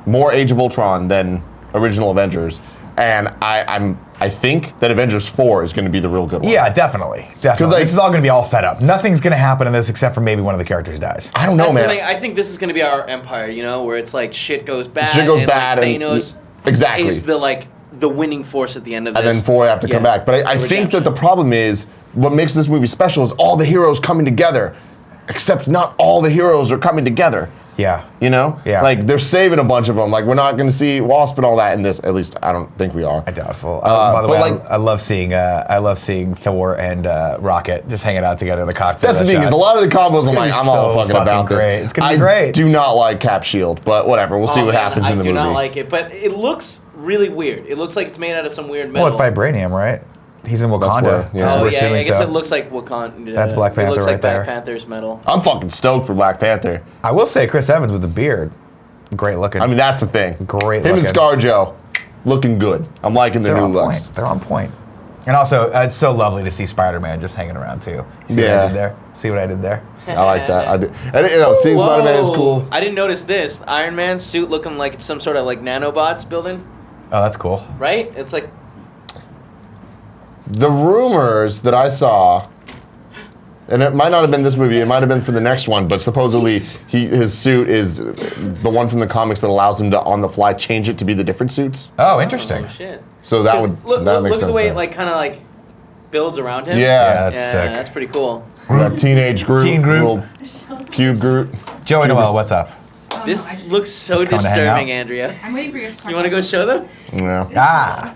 Speaker 2: more Age of Ultron than original Avengers. And I think that Avengers 4 is going to be the real good one.
Speaker 1: Yeah, definitely. Definitely.
Speaker 2: like-
Speaker 1: This is all going to be all set up. Nothing's going to happen in this except for maybe one of the characters dies.
Speaker 2: I don't know,
Speaker 3: That's the
Speaker 2: man.
Speaker 3: thing. I think this is gonna be our empire, you know, where it's like shit goes bad.
Speaker 2: Shit goes
Speaker 3: and
Speaker 2: bad
Speaker 3: Like
Speaker 2: and-
Speaker 3: Thanos
Speaker 2: exactly.
Speaker 3: is the winning force at the end of this.
Speaker 2: And then 4 have to come
Speaker 3: Yeah.
Speaker 2: back. But I
Speaker 3: The
Speaker 2: think that
Speaker 3: redemption.
Speaker 2: the problem is what makes this movie special is all the heroes coming together. Except not all the heroes are coming together.
Speaker 1: Yeah.
Speaker 2: You know?
Speaker 1: Yeah.
Speaker 2: Like they're saving a bunch of them. Like we're not going to see Wasp and all that in this. At least I don't think we are.
Speaker 1: I doubtful. By the
Speaker 2: but
Speaker 1: way,
Speaker 2: like-
Speaker 1: I love seeing Thor and Rocket just hanging out together in the cockpit.
Speaker 2: That's the
Speaker 1: of that
Speaker 2: thing is
Speaker 1: shot.
Speaker 2: a lot of the combos I'm
Speaker 1: gonna
Speaker 2: like
Speaker 1: be
Speaker 2: I'm all
Speaker 1: so
Speaker 2: fucking
Speaker 1: fucking
Speaker 2: about this.
Speaker 1: great. It's gonna be
Speaker 2: I
Speaker 1: great.
Speaker 2: do not like Cap Shield, but whatever. We'll see
Speaker 3: Oh,
Speaker 2: what
Speaker 3: man,
Speaker 2: happens in the
Speaker 3: I
Speaker 2: movie.
Speaker 3: do not like it, but it looks really weird. It looks like it's made out of some weird metal.
Speaker 1: Well, it's vibranium, right? He's in Wakanda.
Speaker 2: where- yeah.
Speaker 1: so
Speaker 3: Oh
Speaker 1: we're
Speaker 3: yeah,
Speaker 1: assuming
Speaker 3: I guess
Speaker 1: so.
Speaker 3: it looks like Wakanda.
Speaker 1: That's Black
Speaker 3: It
Speaker 1: Panther
Speaker 3: looks
Speaker 1: right
Speaker 3: like
Speaker 1: there.
Speaker 3: Black Panther's metal.
Speaker 2: I'm fucking stoked for Black Panther.
Speaker 1: I will say Chris Evans with the beard, great looking.
Speaker 2: I mean, that's the thing.
Speaker 1: Great
Speaker 2: Him and
Speaker 1: looking.
Speaker 2: ScarJo, looking good. I'm liking their
Speaker 1: they're
Speaker 2: new
Speaker 1: on
Speaker 2: looks.
Speaker 1: point. They're on point. And also, it's so lovely to see Spider-Man just hanging around too. See what I
Speaker 2: Yeah.
Speaker 1: did there? See what I did there?
Speaker 2: I like that. I do. And you know, seeing Spider-Man is
Speaker 3: Whoa,
Speaker 2: cool.
Speaker 3: I didn't notice this. The Iron Man suit looking like it's some sort of like nanobots building,
Speaker 1: Oh, that's cool.
Speaker 3: right? It's like
Speaker 2: The rumors that I saw, and it might not have been this movie, it might have been for the next one, but supposedly his suit is the one from the comics that allows him to on the fly change it to be the different suits.
Speaker 1: Oh, interesting.
Speaker 3: oh shit.
Speaker 2: So that
Speaker 3: 'Cause
Speaker 2: would
Speaker 3: look
Speaker 2: that makes
Speaker 3: at
Speaker 2: sense.
Speaker 3: the way
Speaker 2: then.
Speaker 3: it like kind of like builds around him.
Speaker 2: Yeah.
Speaker 1: That's sick.
Speaker 3: That's pretty cool.
Speaker 2: We got Teenage Groot.
Speaker 1: Teen Groot.
Speaker 2: Little Cube Groot.
Speaker 1: Joey Noel, what's up?
Speaker 3: This looks so
Speaker 1: Just coming to hang out.
Speaker 3: disturbing, Andrea.
Speaker 6: I'm waiting for you to talk.
Speaker 3: You want to go show them?
Speaker 2: Yeah.
Speaker 1: Ah.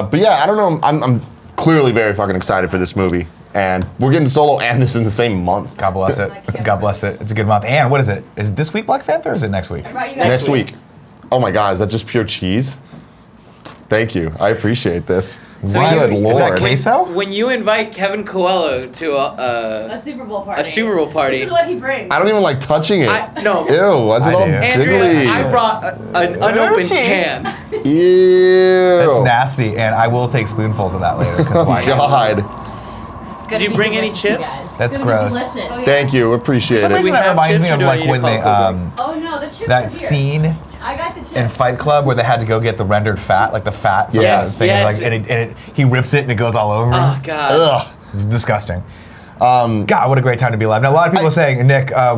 Speaker 2: But yeah, I don't know. I'm clearly very fucking excited for this movie. And we're getting Solo and this in the same month.
Speaker 1: God bless it. God bless it. It's a good month. And what is it? Is it this week Black Panther or is it next week?
Speaker 2: Next week. Oh my God, is that just pure cheese? Thank you. I appreciate this.
Speaker 3: So
Speaker 2: Good
Speaker 1: Is that
Speaker 2: Lord.
Speaker 1: queso?
Speaker 3: When you invite Kevin Coelho to
Speaker 8: A Super Bowl party.
Speaker 3: a Super Bowl party,
Speaker 8: This is what he brings.
Speaker 2: I don't even like touching it.
Speaker 3: no,
Speaker 2: Ew, why is it
Speaker 1: I
Speaker 2: all
Speaker 1: do.
Speaker 3: Andrea,
Speaker 2: jiggly?
Speaker 3: I brought an unopened
Speaker 1: Cheese.
Speaker 3: can.
Speaker 2: Ew.
Speaker 1: That's nasty, and I will take spoonfuls of that later. Because
Speaker 2: Oh
Speaker 1: why
Speaker 2: my
Speaker 1: not?
Speaker 2: God.
Speaker 3: Did you bring any chips?
Speaker 1: That's
Speaker 8: It's gonna be
Speaker 1: gross.
Speaker 8: delicious.
Speaker 2: Thank you. Appreciate
Speaker 1: For some
Speaker 2: it.
Speaker 1: reason
Speaker 3: we
Speaker 1: that
Speaker 3: have
Speaker 1: reminds me
Speaker 3: chips,
Speaker 1: of
Speaker 3: or do I
Speaker 1: like
Speaker 3: need
Speaker 1: when
Speaker 3: to
Speaker 1: they
Speaker 3: call Coke?
Speaker 8: Oh no, the chips
Speaker 1: that
Speaker 8: are here.
Speaker 1: scene
Speaker 8: I got the chips.
Speaker 1: in Fight Club where they had to go get the rendered fat, like the fat from
Speaker 2: Yes,
Speaker 1: that thing,
Speaker 3: yes.
Speaker 1: like, and he rips it and it goes all over him.
Speaker 3: Oh God.
Speaker 2: Ugh.
Speaker 1: It's disgusting. God, what a great time to be alive. Now, a lot of people are saying, Nick, a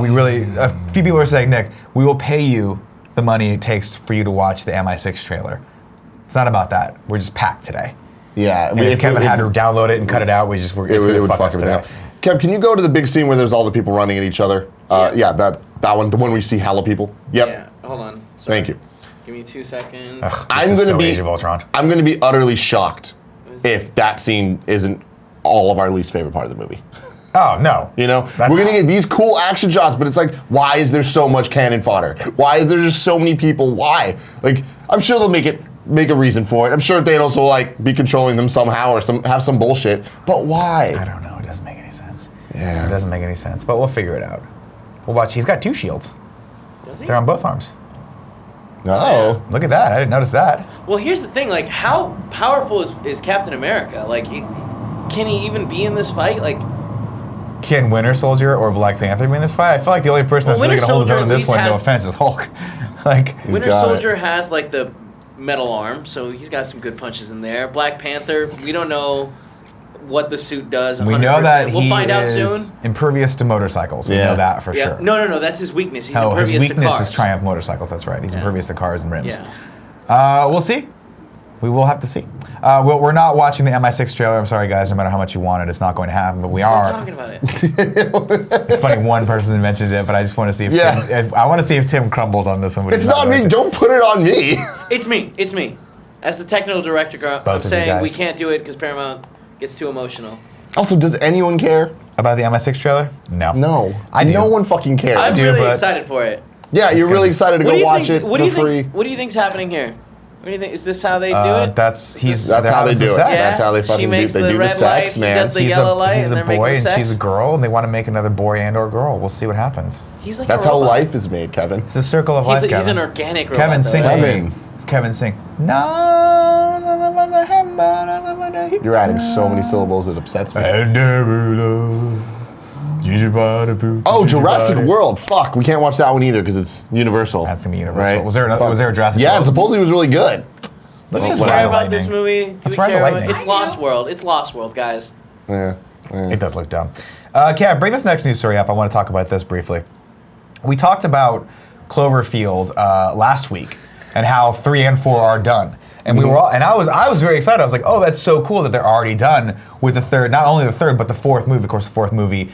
Speaker 1: few people are saying, Nick, we will pay you the money it takes for you to watch the MI6 trailer. It's not about that. We're just packed today.
Speaker 2: Yeah.
Speaker 1: And if Kevin had to download it and cut it out, it's
Speaker 2: it
Speaker 1: going
Speaker 2: would
Speaker 1: to fuck
Speaker 2: fuck
Speaker 1: us
Speaker 2: it
Speaker 1: today.
Speaker 2: up. Kev, can you go to the big scene where there's all the people running at each other? Yeah, that one, the one where you see hella people. Yep.
Speaker 3: Yeah. Hold on. Sorry.
Speaker 2: Thank you.
Speaker 3: Give me 2 seconds.
Speaker 1: Ugh,
Speaker 2: I'm
Speaker 1: this is
Speaker 2: gonna
Speaker 1: so
Speaker 2: be
Speaker 1: Age of Ultron.
Speaker 2: I'm gonna be utterly shocked if that scene isn't all of our least favorite part of the movie.
Speaker 1: Oh, no.
Speaker 2: You know,
Speaker 1: That's
Speaker 2: we're gonna get these cool action shots, but it's like, why is there so much cannon fodder? Why is there just so many people? Why? Like, I'm sure they'll make a reason for it. I'm sure Thanos will like be controlling them somehow or have some bullshit. But why?
Speaker 1: I don't know. It doesn't make any sense.
Speaker 2: Yeah.
Speaker 1: It doesn't make any sense, but we'll figure it out. We'll watch. He's got 2 shields.
Speaker 3: Does he?
Speaker 1: They're on both arms.
Speaker 2: Oh.
Speaker 1: Look at that. I didn't notice that.
Speaker 3: Well, here's the thing. Like, how powerful is Captain America? Like, can he even be in this fight? Like,
Speaker 1: Can Winter Soldier or Black Panther be in this fight? I feel like the only person that's really
Speaker 3: Winter
Speaker 1: going to hold his own
Speaker 3: Soldier
Speaker 1: in
Speaker 3: at
Speaker 1: this
Speaker 3: least
Speaker 1: one, no
Speaker 3: has-
Speaker 1: offense, is Hulk. Like,
Speaker 3: Winter
Speaker 2: got it.
Speaker 3: Soldier has like the metal arm, so he's got some good punches in there. Black Panther, we don't know what the suit does. 100%.
Speaker 1: we know that
Speaker 3: we'll
Speaker 1: he
Speaker 3: find out
Speaker 1: is
Speaker 3: soon.
Speaker 1: impervious to motorcycles. We
Speaker 2: Yeah.
Speaker 1: know that for
Speaker 3: Yeah.
Speaker 1: sure.
Speaker 3: No, that's his weakness. He's
Speaker 1: Oh, his
Speaker 3: impervious
Speaker 1: weakness
Speaker 3: to cars.
Speaker 1: is Triumph motorcycles. That's right. He's impervious to cars and rims.
Speaker 3: Yeah.
Speaker 1: We'll see. We will have to see. We're not watching the MI6 trailer. I'm sorry, guys. No matter how much you want it, it's not going to happen. But we
Speaker 3: Stop
Speaker 1: are.
Speaker 3: talking about it.
Speaker 1: It's funny. One person mentioned it, but I just want to see if
Speaker 2: Yeah.
Speaker 1: I want to see if Tim crumbles on this one. But
Speaker 2: It's
Speaker 1: he's
Speaker 2: not me.
Speaker 1: going to.
Speaker 2: Don't put it on me.
Speaker 3: It's me. As the technical director,
Speaker 1: Both
Speaker 3: I'm
Speaker 1: of you
Speaker 3: saying we
Speaker 1: guys.
Speaker 3: can't do it because Paramount gets too emotional.
Speaker 2: Also, does anyone care?
Speaker 1: About the MI6 trailer? No.
Speaker 2: No.
Speaker 1: I do.
Speaker 2: No one fucking cares.
Speaker 3: I'm
Speaker 1: do,
Speaker 3: really
Speaker 1: but-
Speaker 3: excited for it.
Speaker 2: Yeah, you're
Speaker 1: gonna
Speaker 2: really
Speaker 1: be-
Speaker 2: excited to
Speaker 3: What do
Speaker 2: go
Speaker 3: you
Speaker 2: watch
Speaker 3: think?
Speaker 2: it
Speaker 3: What do you
Speaker 2: for free.
Speaker 3: think? What do you think's happening here? What do you think? Is this how they do it?
Speaker 1: That's
Speaker 2: That's how they do it.
Speaker 1: Sex.
Speaker 3: Yeah.
Speaker 2: That's how they
Speaker 3: She
Speaker 2: fucking do.
Speaker 3: makes
Speaker 2: They
Speaker 3: the
Speaker 2: do the
Speaker 3: red
Speaker 2: sex,
Speaker 3: light, he
Speaker 2: man.
Speaker 3: does the
Speaker 1: He's
Speaker 3: yellow light,
Speaker 1: he's
Speaker 3: and
Speaker 1: a
Speaker 3: they're
Speaker 1: boy
Speaker 3: making
Speaker 1: and she's
Speaker 3: sex?
Speaker 1: a girl, and they want to make another boy and or girl. We'll see what happens.
Speaker 3: He's like
Speaker 2: That's
Speaker 3: a
Speaker 2: how
Speaker 3: robot.
Speaker 2: life is made, Kevin.
Speaker 1: It's a circle of
Speaker 3: He's,
Speaker 1: life,
Speaker 3: he's
Speaker 1: Kevin.
Speaker 3: an organic robot.
Speaker 1: Kevin,
Speaker 3: though,
Speaker 1: sing
Speaker 3: right?
Speaker 1: with
Speaker 2: Kevin.
Speaker 1: me. It's Kevin, sing. No.
Speaker 2: You're adding so many syllables it upsets me. Oh, Jurassic World. Fuck, we can't watch that one either because it's Universal.
Speaker 1: That's gonna be Universal.
Speaker 2: Right?
Speaker 1: Was there a Jurassic
Speaker 2: Yeah,
Speaker 1: World?
Speaker 2: supposedly it was really good.
Speaker 1: Let's
Speaker 3: Do we
Speaker 1: just
Speaker 3: care
Speaker 1: ride the
Speaker 3: about this
Speaker 1: lightning.
Speaker 3: movie? Do
Speaker 1: Let's
Speaker 3: we
Speaker 1: ride the
Speaker 3: care about
Speaker 1: lightning.
Speaker 3: It's Lost World. It's Lost World, guys.
Speaker 2: Yeah.
Speaker 1: It does look dumb. Kev, bring this next news story up. I want to talk about this briefly. We talked about Cloverfield last week and how 3 and 4 are done. And we were all, and I was very excited. I was like, oh, that's so cool that they're already done with the third, not only the third, but the fourth movie. Of course, the fourth movie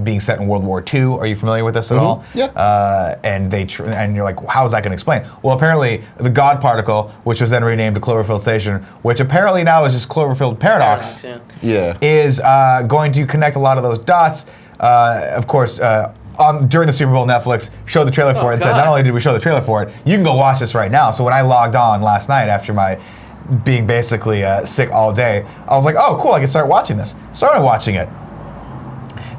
Speaker 1: being set in World War II. Are you familiar with this at all?
Speaker 2: Yeah.
Speaker 1: And and you're like, how is that going to explain? Well, apparently the God Particle, which was then renamed to Cloverfield Station, which apparently now is just Cloverfield Paradox,
Speaker 2: Yeah.
Speaker 1: is going to connect a lot of those dots. Of course, during the Super Bowl, Netflix showed the trailer for it and said,
Speaker 3: God.
Speaker 1: not only did we show the trailer for it, you can go watch this right now. So when I logged on last night after my being basically sick all day, I was like, oh, cool, I can start watching this. Started watching it.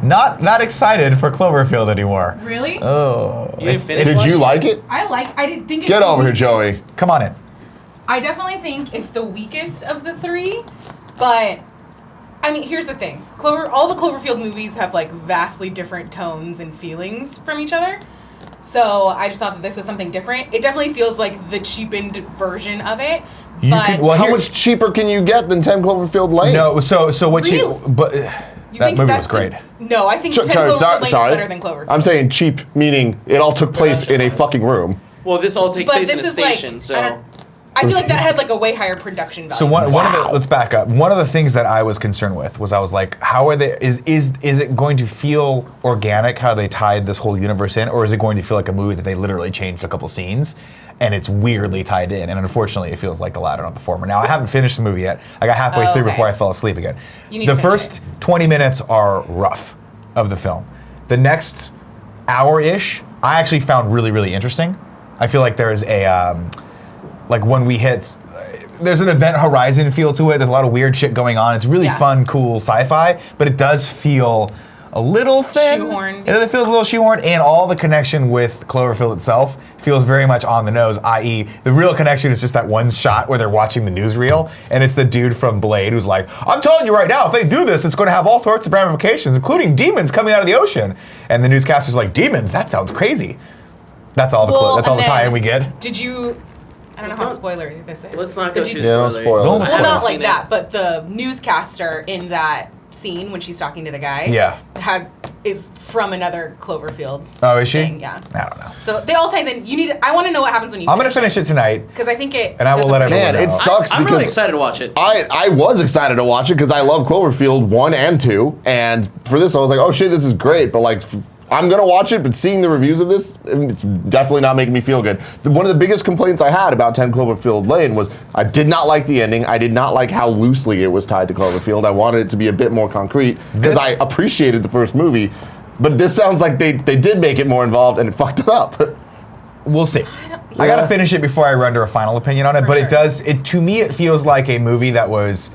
Speaker 1: Not that excited for Cloverfield anymore.
Speaker 8: Really?
Speaker 1: Oh.
Speaker 3: You didn't finish
Speaker 2: Did you like it?
Speaker 8: I didn't think it's
Speaker 2: Get
Speaker 8: the
Speaker 2: over here,
Speaker 8: weakest.
Speaker 2: Joey.
Speaker 1: Come on in.
Speaker 9: I definitely think it's the weakest of the three, but I mean, here's the thing. All the Cloverfield movies have like vastly different tones and feelings from each other. So I just thought that this was something different. It definitely feels like the cheapened version of it.
Speaker 2: How much cheaper can you get than 10 Cloverfield Lane?
Speaker 1: No, so what
Speaker 9: Real?
Speaker 1: but
Speaker 9: You
Speaker 1: that
Speaker 9: think
Speaker 1: movie
Speaker 9: that's
Speaker 1: was great.
Speaker 9: No, I think 10 Cloverfield Lane is better than Cloverfield.
Speaker 2: I'm saying cheap, meaning it all took place in a fucking room.
Speaker 3: Well, this all takes
Speaker 9: But
Speaker 3: place in
Speaker 9: this
Speaker 3: a
Speaker 9: is like,
Speaker 3: station, so
Speaker 9: I feel like that had like a way higher production value.
Speaker 1: So let's back up. One of the things that I was concerned with was I was like, how are they? Is it going to feel organic how they tied this whole universe in, or is it going to feel like a movie that they literally changed a couple scenes and it's weirdly tied in? And unfortunately, it feels like the latter, not the former. Now I haven't finished the movie yet. I got halfway through before I fell asleep again. The first 20 minutes are rough of the film. The next hour-ish, I actually found really, really interesting. I feel like there's a like when we hit, there's an Event Horizon feel to it. There's a lot of weird shit going on. It's really fun, cool sci-fi, but it does feel a little thin.
Speaker 9: Shoehorned.
Speaker 1: It feels a little shoehorned, and all the connection with Cloverfield itself feels very much on the nose, i.e. the real connection is just that one shot where they're watching the newsreel, and it's the dude from Blade who's like, I'm telling you right now, if they do this, it's going to have all sorts of ramifications, including demons coming out of the ocean. And the newscaster's like, demons? That sounds crazy. That's all the tie-in we get.
Speaker 9: Did you... I don't know how spoilery this is.
Speaker 3: Let's not go too
Speaker 2: don't
Speaker 3: spoilery.
Speaker 2: spoil it.
Speaker 9: Well, not like that, but the newscaster in that scene when she's talking to the guy is from another Cloverfield.
Speaker 1: Oh, is she?
Speaker 9: Thing, yeah.
Speaker 1: I don't know.
Speaker 9: So they all ties in. I want to know what happens when you
Speaker 1: I'm going to finish it tonight.
Speaker 9: Because I think it...
Speaker 1: And I will let everyone know.
Speaker 2: Man, it sucks
Speaker 3: I'm
Speaker 2: because
Speaker 3: really excited to watch it.
Speaker 2: I was excited to watch it because I love Cloverfield 1 and 2. And for this, I was like, oh shit, this is great. But like... I'm gonna watch it, but seeing the reviews of this, it's definitely not making me feel good. One of the biggest complaints I had about 10 Cloverfield Lane was I did not like the ending. I did not like how loosely it was tied to Cloverfield. I wanted it to be a bit more concrete because I appreciated the first movie, but this sounds like they did make it more involved and it fucked it up.
Speaker 1: We'll see. I gotta finish it before I render a final opinion on it, but to me it feels like a movie that was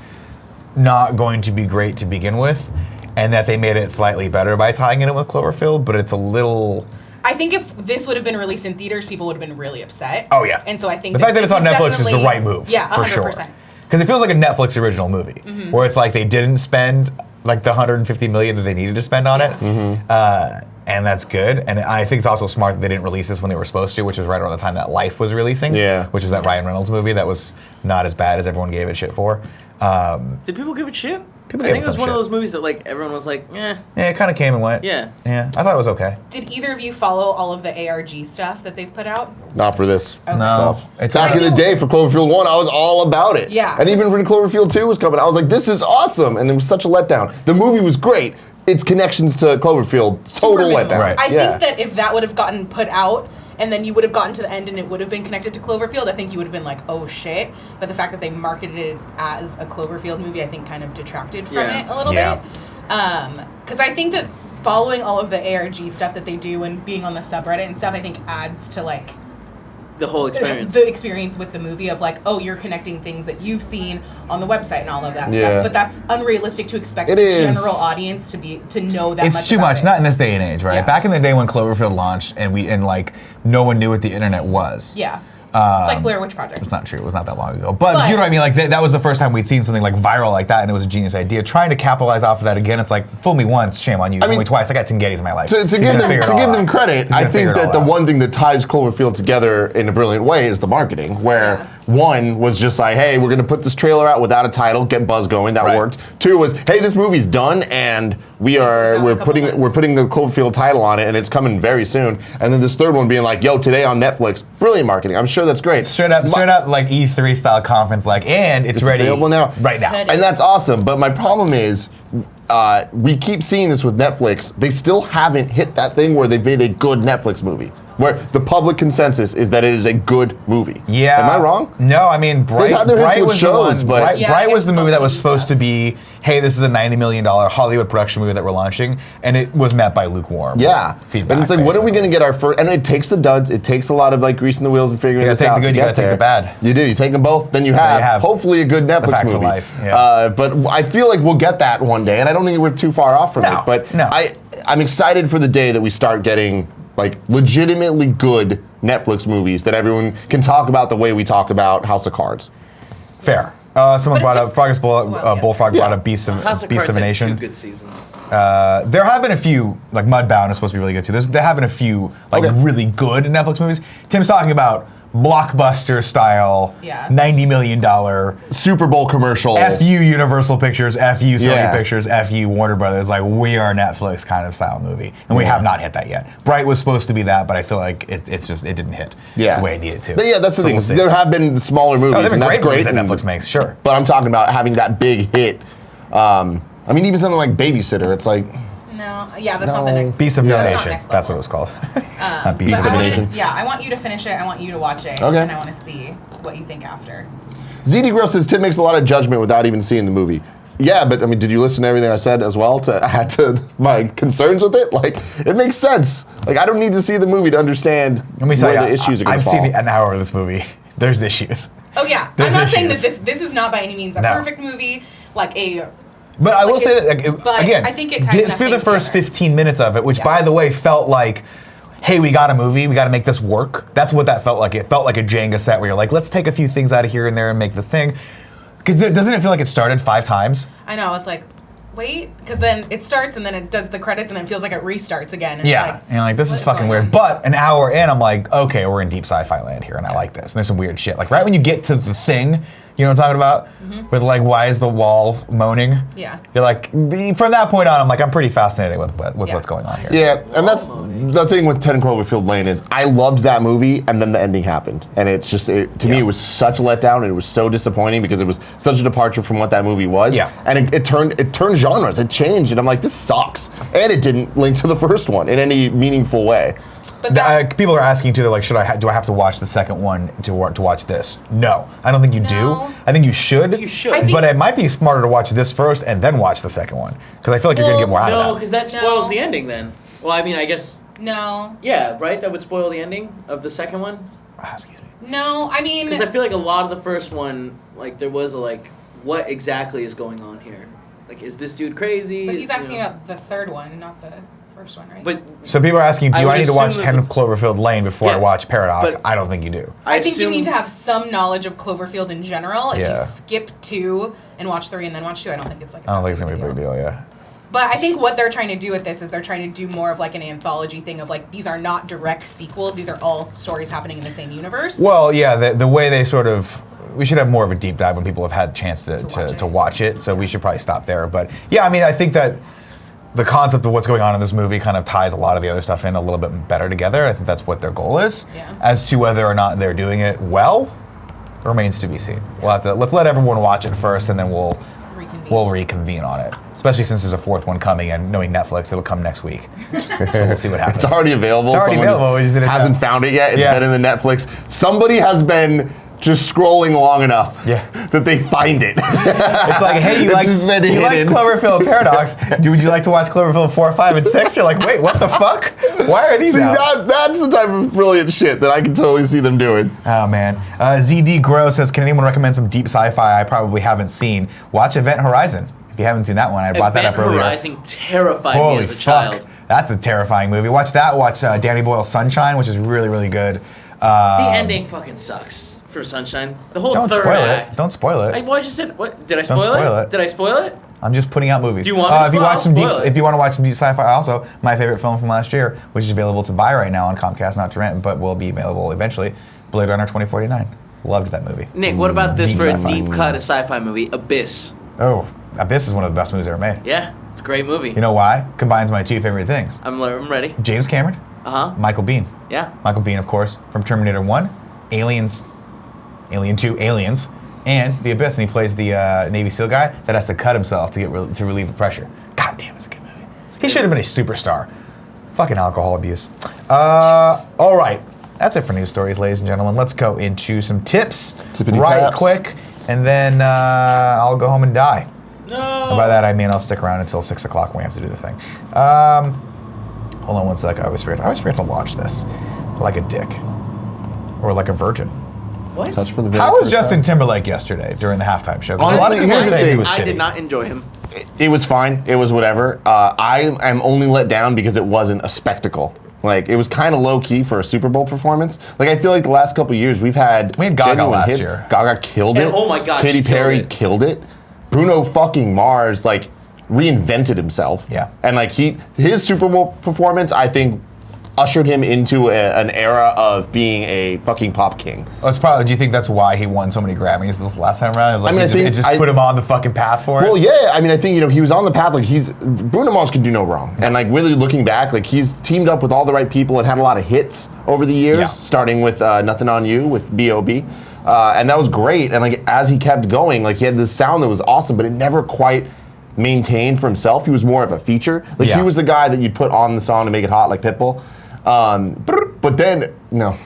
Speaker 1: not going to be great to begin with. And that they made it slightly better by tying it in with Cloverfield, but it's a little...
Speaker 9: I think if this would have been released in theaters, people would have been really upset.
Speaker 1: Oh, yeah.
Speaker 9: And so I think
Speaker 1: the fact that it's on Netflix is the right move.
Speaker 9: Yeah, 100%.
Speaker 1: For sure. Because it feels like a Netflix original movie, where it's like they didn't spend like the $150 million that they needed to spend on it. And that's good. And I think it's also smart that they didn't release this when they were supposed to, which was right around the time that Life was releasing. Yeah. Which was that Ryan Reynolds movie that was not as bad as everyone gave it shit for.
Speaker 3: Did people give it shit? I think it was one of those movies that like everyone was like, eh.
Speaker 1: Yeah, it kind of came and went.
Speaker 3: Yeah.
Speaker 1: Yeah, I thought it was okay.
Speaker 9: Did either of you follow all of the ARG stuff that they've put out?
Speaker 2: Not for this
Speaker 1: stuff.
Speaker 2: It's back in the day for Cloverfield 1, I was all about it.
Speaker 9: Yeah.
Speaker 2: And even when Cloverfield 2 was coming, I was like, this is awesome. And it was such a letdown. The movie was great. Its connections to Cloverfield, total letdown.
Speaker 1: Right.
Speaker 9: I think that if that would have gotten put out, and then you would have gotten to the end and it would have been connected to Cloverfield, I think you would have been like, oh shit. But the fact that they marketed it as a Cloverfield movie, I think kind of detracted from it a little bit. Because I think that following all of the ARG stuff that they do and being on the subreddit and stuff, I think adds to like...
Speaker 3: the whole experience.
Speaker 9: The experience with the movie of like, oh, you're connecting things that you've seen on the website and all of that stuff. But that's unrealistic to expect the general audience to know that much.
Speaker 1: It's too much, not in this day and age, right? Yeah. Back in the day when Cloverfield launched and like no one knew what the internet was.
Speaker 9: Yeah. It's like Blair Witch Project.
Speaker 1: It's not true. It was not that long ago. But you know what I mean? Like that was the first time we'd seen something like viral like that, and it was a genius idea. Trying to capitalize off of that again, it's like, fool me once, shame on you. I mean, twice. I got 10 Gettys in my life.
Speaker 2: To give them credit, I think that the one thing that ties Cloverfield together in a brilliant way is the marketing, where one was just like, hey, we're going to put this trailer out without a title, get buzz going. That worked. Two was, hey, this movie's done, and we're putting the Cloverfield title on it, and it's coming very soon. And then this third one being like, yo, today on Netflix, brilliant marketing. I'm sure that's great.
Speaker 1: Straight up like E3 style conference, like, and it's ready
Speaker 2: available now,
Speaker 1: right now,
Speaker 2: and that's awesome. But my problem is, we keep seeing this with Netflix. They still haven't hit that thing where they've made a good Netflix movie, where the public consensus is that it is a good movie. Yeah. Am I wrong?
Speaker 1: No, I mean, Bright was Bright was the movie that was supposed to be, hey, this is a $90 million Hollywood production movie that we're launching, and it was met by lukewarm feedback.
Speaker 2: And it's like, when are we going to get our first, and it takes the duds, it takes a lot of like greasing the wheels and figuring this out.
Speaker 1: You gotta take the bad.
Speaker 2: You do, you take them both, then you have hopefully a good Netflix movie. Of life. Yeah. But I feel like we'll get that one day, and I don't think we're too far off from it, but I'm excited for the day that we start getting like legitimately good Netflix movies that everyone can talk about the way we talk about House of Cards.
Speaker 1: Fair. Someone brought up Bullfrog brought up Beasts of a Nation.
Speaker 3: Two good seasons.
Speaker 1: There have been a few, like Mudbound is supposed to be really good too. There have been a few like really good Netflix movies. Tim's talking about blockbuster style, $90 million
Speaker 2: Super Bowl commercial.
Speaker 1: F you Universal Pictures, F you Sony
Speaker 2: Yeah.
Speaker 1: Pictures, F you Warner Brothers. Like, we are Netflix kind of style movie, and we have not hit that yet. Bright was supposed to be that, but I feel like it didn't hit the way it needed to.
Speaker 2: But yeah, that's the thing.
Speaker 1: We'll
Speaker 2: There have been smaller movies,
Speaker 1: there have
Speaker 2: and
Speaker 1: been
Speaker 2: that's
Speaker 1: great
Speaker 2: great.
Speaker 1: movies that Netflix makes, sure.
Speaker 2: But I'm talking about having that big hit. I mean, even something like Babysitter, it's like...
Speaker 9: No, yeah, that's not the next.
Speaker 1: Beast of No
Speaker 9: that's not
Speaker 1: Nation.
Speaker 9: next
Speaker 1: That's what
Speaker 9: level.
Speaker 1: it was called.
Speaker 9: But
Speaker 2: Beast of
Speaker 9: I
Speaker 2: No
Speaker 9: wanna-
Speaker 2: Nation.
Speaker 9: Yeah, I want you to finish it. I want you to watch it.
Speaker 2: Okay.
Speaker 9: And I want to see what you think after.
Speaker 2: ZD Gross says Tim makes a lot of judgment without even seeing the movie. Yeah, but I mean, did you listen to everything I said as well to add to my concerns with it? Like, it makes sense. Like, I don't need to see the movie to understand
Speaker 1: Let me tell
Speaker 2: where
Speaker 1: you,
Speaker 2: the issues are going
Speaker 1: I've
Speaker 2: to fall.
Speaker 1: seen an hour of this movie. There's issues.
Speaker 9: Oh yeah,
Speaker 1: There's
Speaker 9: I'm not saying that
Speaker 1: issues.
Speaker 9: this is not by any means a
Speaker 1: No.
Speaker 9: perfect movie, like a.
Speaker 1: But I will
Speaker 9: Like
Speaker 1: say
Speaker 9: it-
Speaker 1: that, like,
Speaker 9: but
Speaker 1: again,
Speaker 9: I think it ties
Speaker 1: get
Speaker 9: enough
Speaker 1: through the
Speaker 9: things
Speaker 1: first
Speaker 9: together.
Speaker 1: 15 minutes of it, which, by the way, felt like, hey, we got a movie, we got to make this work. That's what that felt like. It felt like a Jenga set where you're like, let's take a few things out of here and there and make this thing. Because doesn't it feel like it started 5 times?
Speaker 9: I know. I was like, wait, because then it starts and then it does the credits and then it feels like it restarts again. And
Speaker 1: Yeah,
Speaker 9: It's
Speaker 1: and you're like, this
Speaker 9: what
Speaker 1: is fucking
Speaker 9: going
Speaker 1: weird.
Speaker 9: on?
Speaker 1: But an hour in, I'm like, okay, we're in deep sci-fi land here, and I like this. And there's some weird shit. Like right when you get to the thing, you know what I'm talking about? With like, why is the wall moaning?
Speaker 9: Yeah.
Speaker 1: You're like, from that point on, I'm like, I'm pretty fascinated with what's going on here.
Speaker 2: Yeah, and that's the thing with 10 Cloverfield Lane is I loved that movie, and then the ending happened, and it's just to me it was such a letdown, and it was so disappointing because it was such a departure from what that movie was.
Speaker 1: Yeah.
Speaker 2: And it turned genres, it changed, and I'm like, this sucks, and it didn't link to the first one in any meaningful way.
Speaker 9: But
Speaker 1: People are asking too. They're like, do I have to watch the second one to watch this? No, I don't think you do. I think you should.
Speaker 3: You should.
Speaker 9: I think-
Speaker 1: But it might be smarter to watch this first and then watch the second one because I feel like you're gonna get more out
Speaker 3: No,
Speaker 1: of that.
Speaker 3: because that spoils the ending then. Well, I mean, I guess.
Speaker 9: No.
Speaker 3: Yeah, right? That would spoil the ending of the second one?
Speaker 1: Excuse me.
Speaker 9: No, I mean.
Speaker 3: Because I feel like a lot of the first one, like, there was a, like, what exactly is going on here? Like, is this dude crazy?
Speaker 9: But he's
Speaker 3: Is,
Speaker 9: asking about the third one, not the first one, right?
Speaker 3: But
Speaker 1: So people are asking, do
Speaker 3: I
Speaker 1: I,
Speaker 3: would
Speaker 1: need to watch
Speaker 3: assume
Speaker 1: 10
Speaker 3: that
Speaker 1: Cloverfield Lane before I
Speaker 3: Yeah,
Speaker 1: watch Paradox?
Speaker 3: but-
Speaker 1: I don't think you do.
Speaker 9: I think you
Speaker 3: assume-
Speaker 9: need to have some knowledge of Cloverfield in general. If
Speaker 1: Yeah.
Speaker 9: you skip 2 and watch 3 and then watch 2, I don't think it's like.
Speaker 1: I don't think it's gonna be a big deal. Yeah.
Speaker 9: But I think what they're trying to do with this is they're trying to do more of like an anthology thing of like these are not direct sequels. These are all stories happening in the same universe.
Speaker 1: Well, yeah, the way they sort of, we should have more of a deep dive when people have had a chance to watch it. So we should probably stop there. But yeah, I mean, I think that the concept of what's going on in this movie kind of ties a lot of the other stuff in a little bit better together. I think that's what their goal is.
Speaker 9: Yeah.
Speaker 1: As to whether or not they're doing it well, remains to be seen. We'll have to let's let everyone watch it first, and then we'll reconvene on it. Especially since there's a fourth one coming, and knowing Netflix, it'll come next week. So we'll see what happens.
Speaker 2: It's already available.
Speaker 1: It's already
Speaker 2: Someone
Speaker 1: available. We just didn't
Speaker 2: hasn't
Speaker 1: know.
Speaker 2: found it yet. It's
Speaker 1: Yeah.
Speaker 2: been in the Netflix. Somebody has been just scrolling long enough that they find it.
Speaker 1: It's like, hey, you
Speaker 2: It's
Speaker 1: like
Speaker 2: just been
Speaker 1: you liked
Speaker 2: hidden.
Speaker 1: Cloverfield Paradox. Would you like to watch Cloverfield 4, 5, and 6? You're like, wait, what the fuck? Why are these
Speaker 2: See,
Speaker 1: out?
Speaker 2: that's the type of brilliant shit that I can totally see them doing.
Speaker 1: Oh man. ZD Grow says, can anyone recommend some deep sci-fi I probably haven't seen? Watch Event Horizon. If you haven't seen that one, I brought that up earlier.
Speaker 3: Horizon terrified
Speaker 1: Holy
Speaker 3: me as a
Speaker 1: fuck.
Speaker 3: child.
Speaker 1: That's a terrifying movie. Watch that. Watch Danny Boyle's Sunshine, which is really, really good.
Speaker 3: The ending fucking sucks for Sunshine. The whole
Speaker 1: Don't
Speaker 3: third
Speaker 1: spoil
Speaker 3: act.
Speaker 1: it. Don't spoil it.
Speaker 3: Why'd you say what? Did I
Speaker 1: Don't
Speaker 3: spoil
Speaker 1: spoil
Speaker 3: it?
Speaker 1: it.
Speaker 3: Did I spoil it?
Speaker 1: I'm just putting out movies.
Speaker 3: Do you want me to
Speaker 1: if you
Speaker 3: spoil?
Speaker 1: watch some
Speaker 3: I'll
Speaker 1: deep,
Speaker 3: spoil it.
Speaker 1: if you want to watch some deep sci-fi, also my favorite film from last year, which is available to buy right now on Comcast, not to rent, but will be available eventually. Blade Runner 2049. Loved that movie.
Speaker 3: Nick, what about this
Speaker 1: Deep
Speaker 3: for a
Speaker 1: sci-fi.
Speaker 3: deep cut of sci-fi movie? Abyss.
Speaker 1: Oh, Abyss is one of the best movies ever made.
Speaker 3: Yeah, it's a great movie.
Speaker 1: You know why? Combines my two favorite things.
Speaker 3: I'm ready.
Speaker 1: James Cameron,
Speaker 3: Uh huh.
Speaker 1: Michael Biehn.
Speaker 3: Yeah.
Speaker 1: Michael Biehn, of course, from Terminator 1, Aliens, Alien 2, Aliens, and The Abyss, and he plays the Navy SEAL guy that has to cut himself to to relieve the pressure. God damn, it's a good movie. He should have been a superstar. Fucking alcohol abuse. All right, that's it for news stories, ladies and gentlemen. Let's go into some tips
Speaker 2: Tippity
Speaker 1: right
Speaker 2: taps.
Speaker 1: quick, and then I'll go home and die.
Speaker 3: No.
Speaker 1: And by that I mean I'll stick around until 6 o'clock when we have to do the thing. Hold on one sec. I always forget to launch this like a dick or like a virgin.
Speaker 3: What?
Speaker 2: Touch for the very
Speaker 1: How was
Speaker 2: first
Speaker 1: Justin
Speaker 2: time.
Speaker 1: Timberlake yesterday during the halftime show? 'Cause a lot of
Speaker 2: Honestly,
Speaker 1: people
Speaker 2: here's the
Speaker 1: say he
Speaker 2: thing.
Speaker 1: was
Speaker 3: I
Speaker 1: shitty.
Speaker 3: did not enjoy him.
Speaker 2: It was fine. It was whatever. I am only let down because it wasn't a spectacle. Like, it was kind of low key for a Super Bowl performance. Like, I feel like the last couple of years we had
Speaker 1: Gaga
Speaker 2: genuine
Speaker 1: last
Speaker 2: hits.
Speaker 1: year.
Speaker 2: Gaga killed
Speaker 3: And
Speaker 2: it.
Speaker 3: oh my God,
Speaker 2: Katy
Speaker 3: she killed
Speaker 2: Perry
Speaker 3: it.
Speaker 2: killed it. Bruno fucking Mars like reinvented himself.
Speaker 1: Yeah.
Speaker 2: And like his Super Bowl performance, I think, ushered him into an era of being a fucking pop king.
Speaker 1: Oh, it's probably. Do you think that's why he won so many Grammys this last time around? It was like it just
Speaker 2: I
Speaker 1: put him on the fucking path for it.
Speaker 2: Well, yeah. I mean, I think he was on the path. Like Bruno Mars can do no wrong, and like really looking back, like he's teamed up with all the right people and had a lot of hits over the years. Starting with "Nothing on You" with B.O.B. And that was great. And like as he kept going, like he had this sound that was awesome, but it never quite maintained for himself. He was more of a feature. Like he was the guy that you'd put on the song to make it hot, like Pitbull. But then no,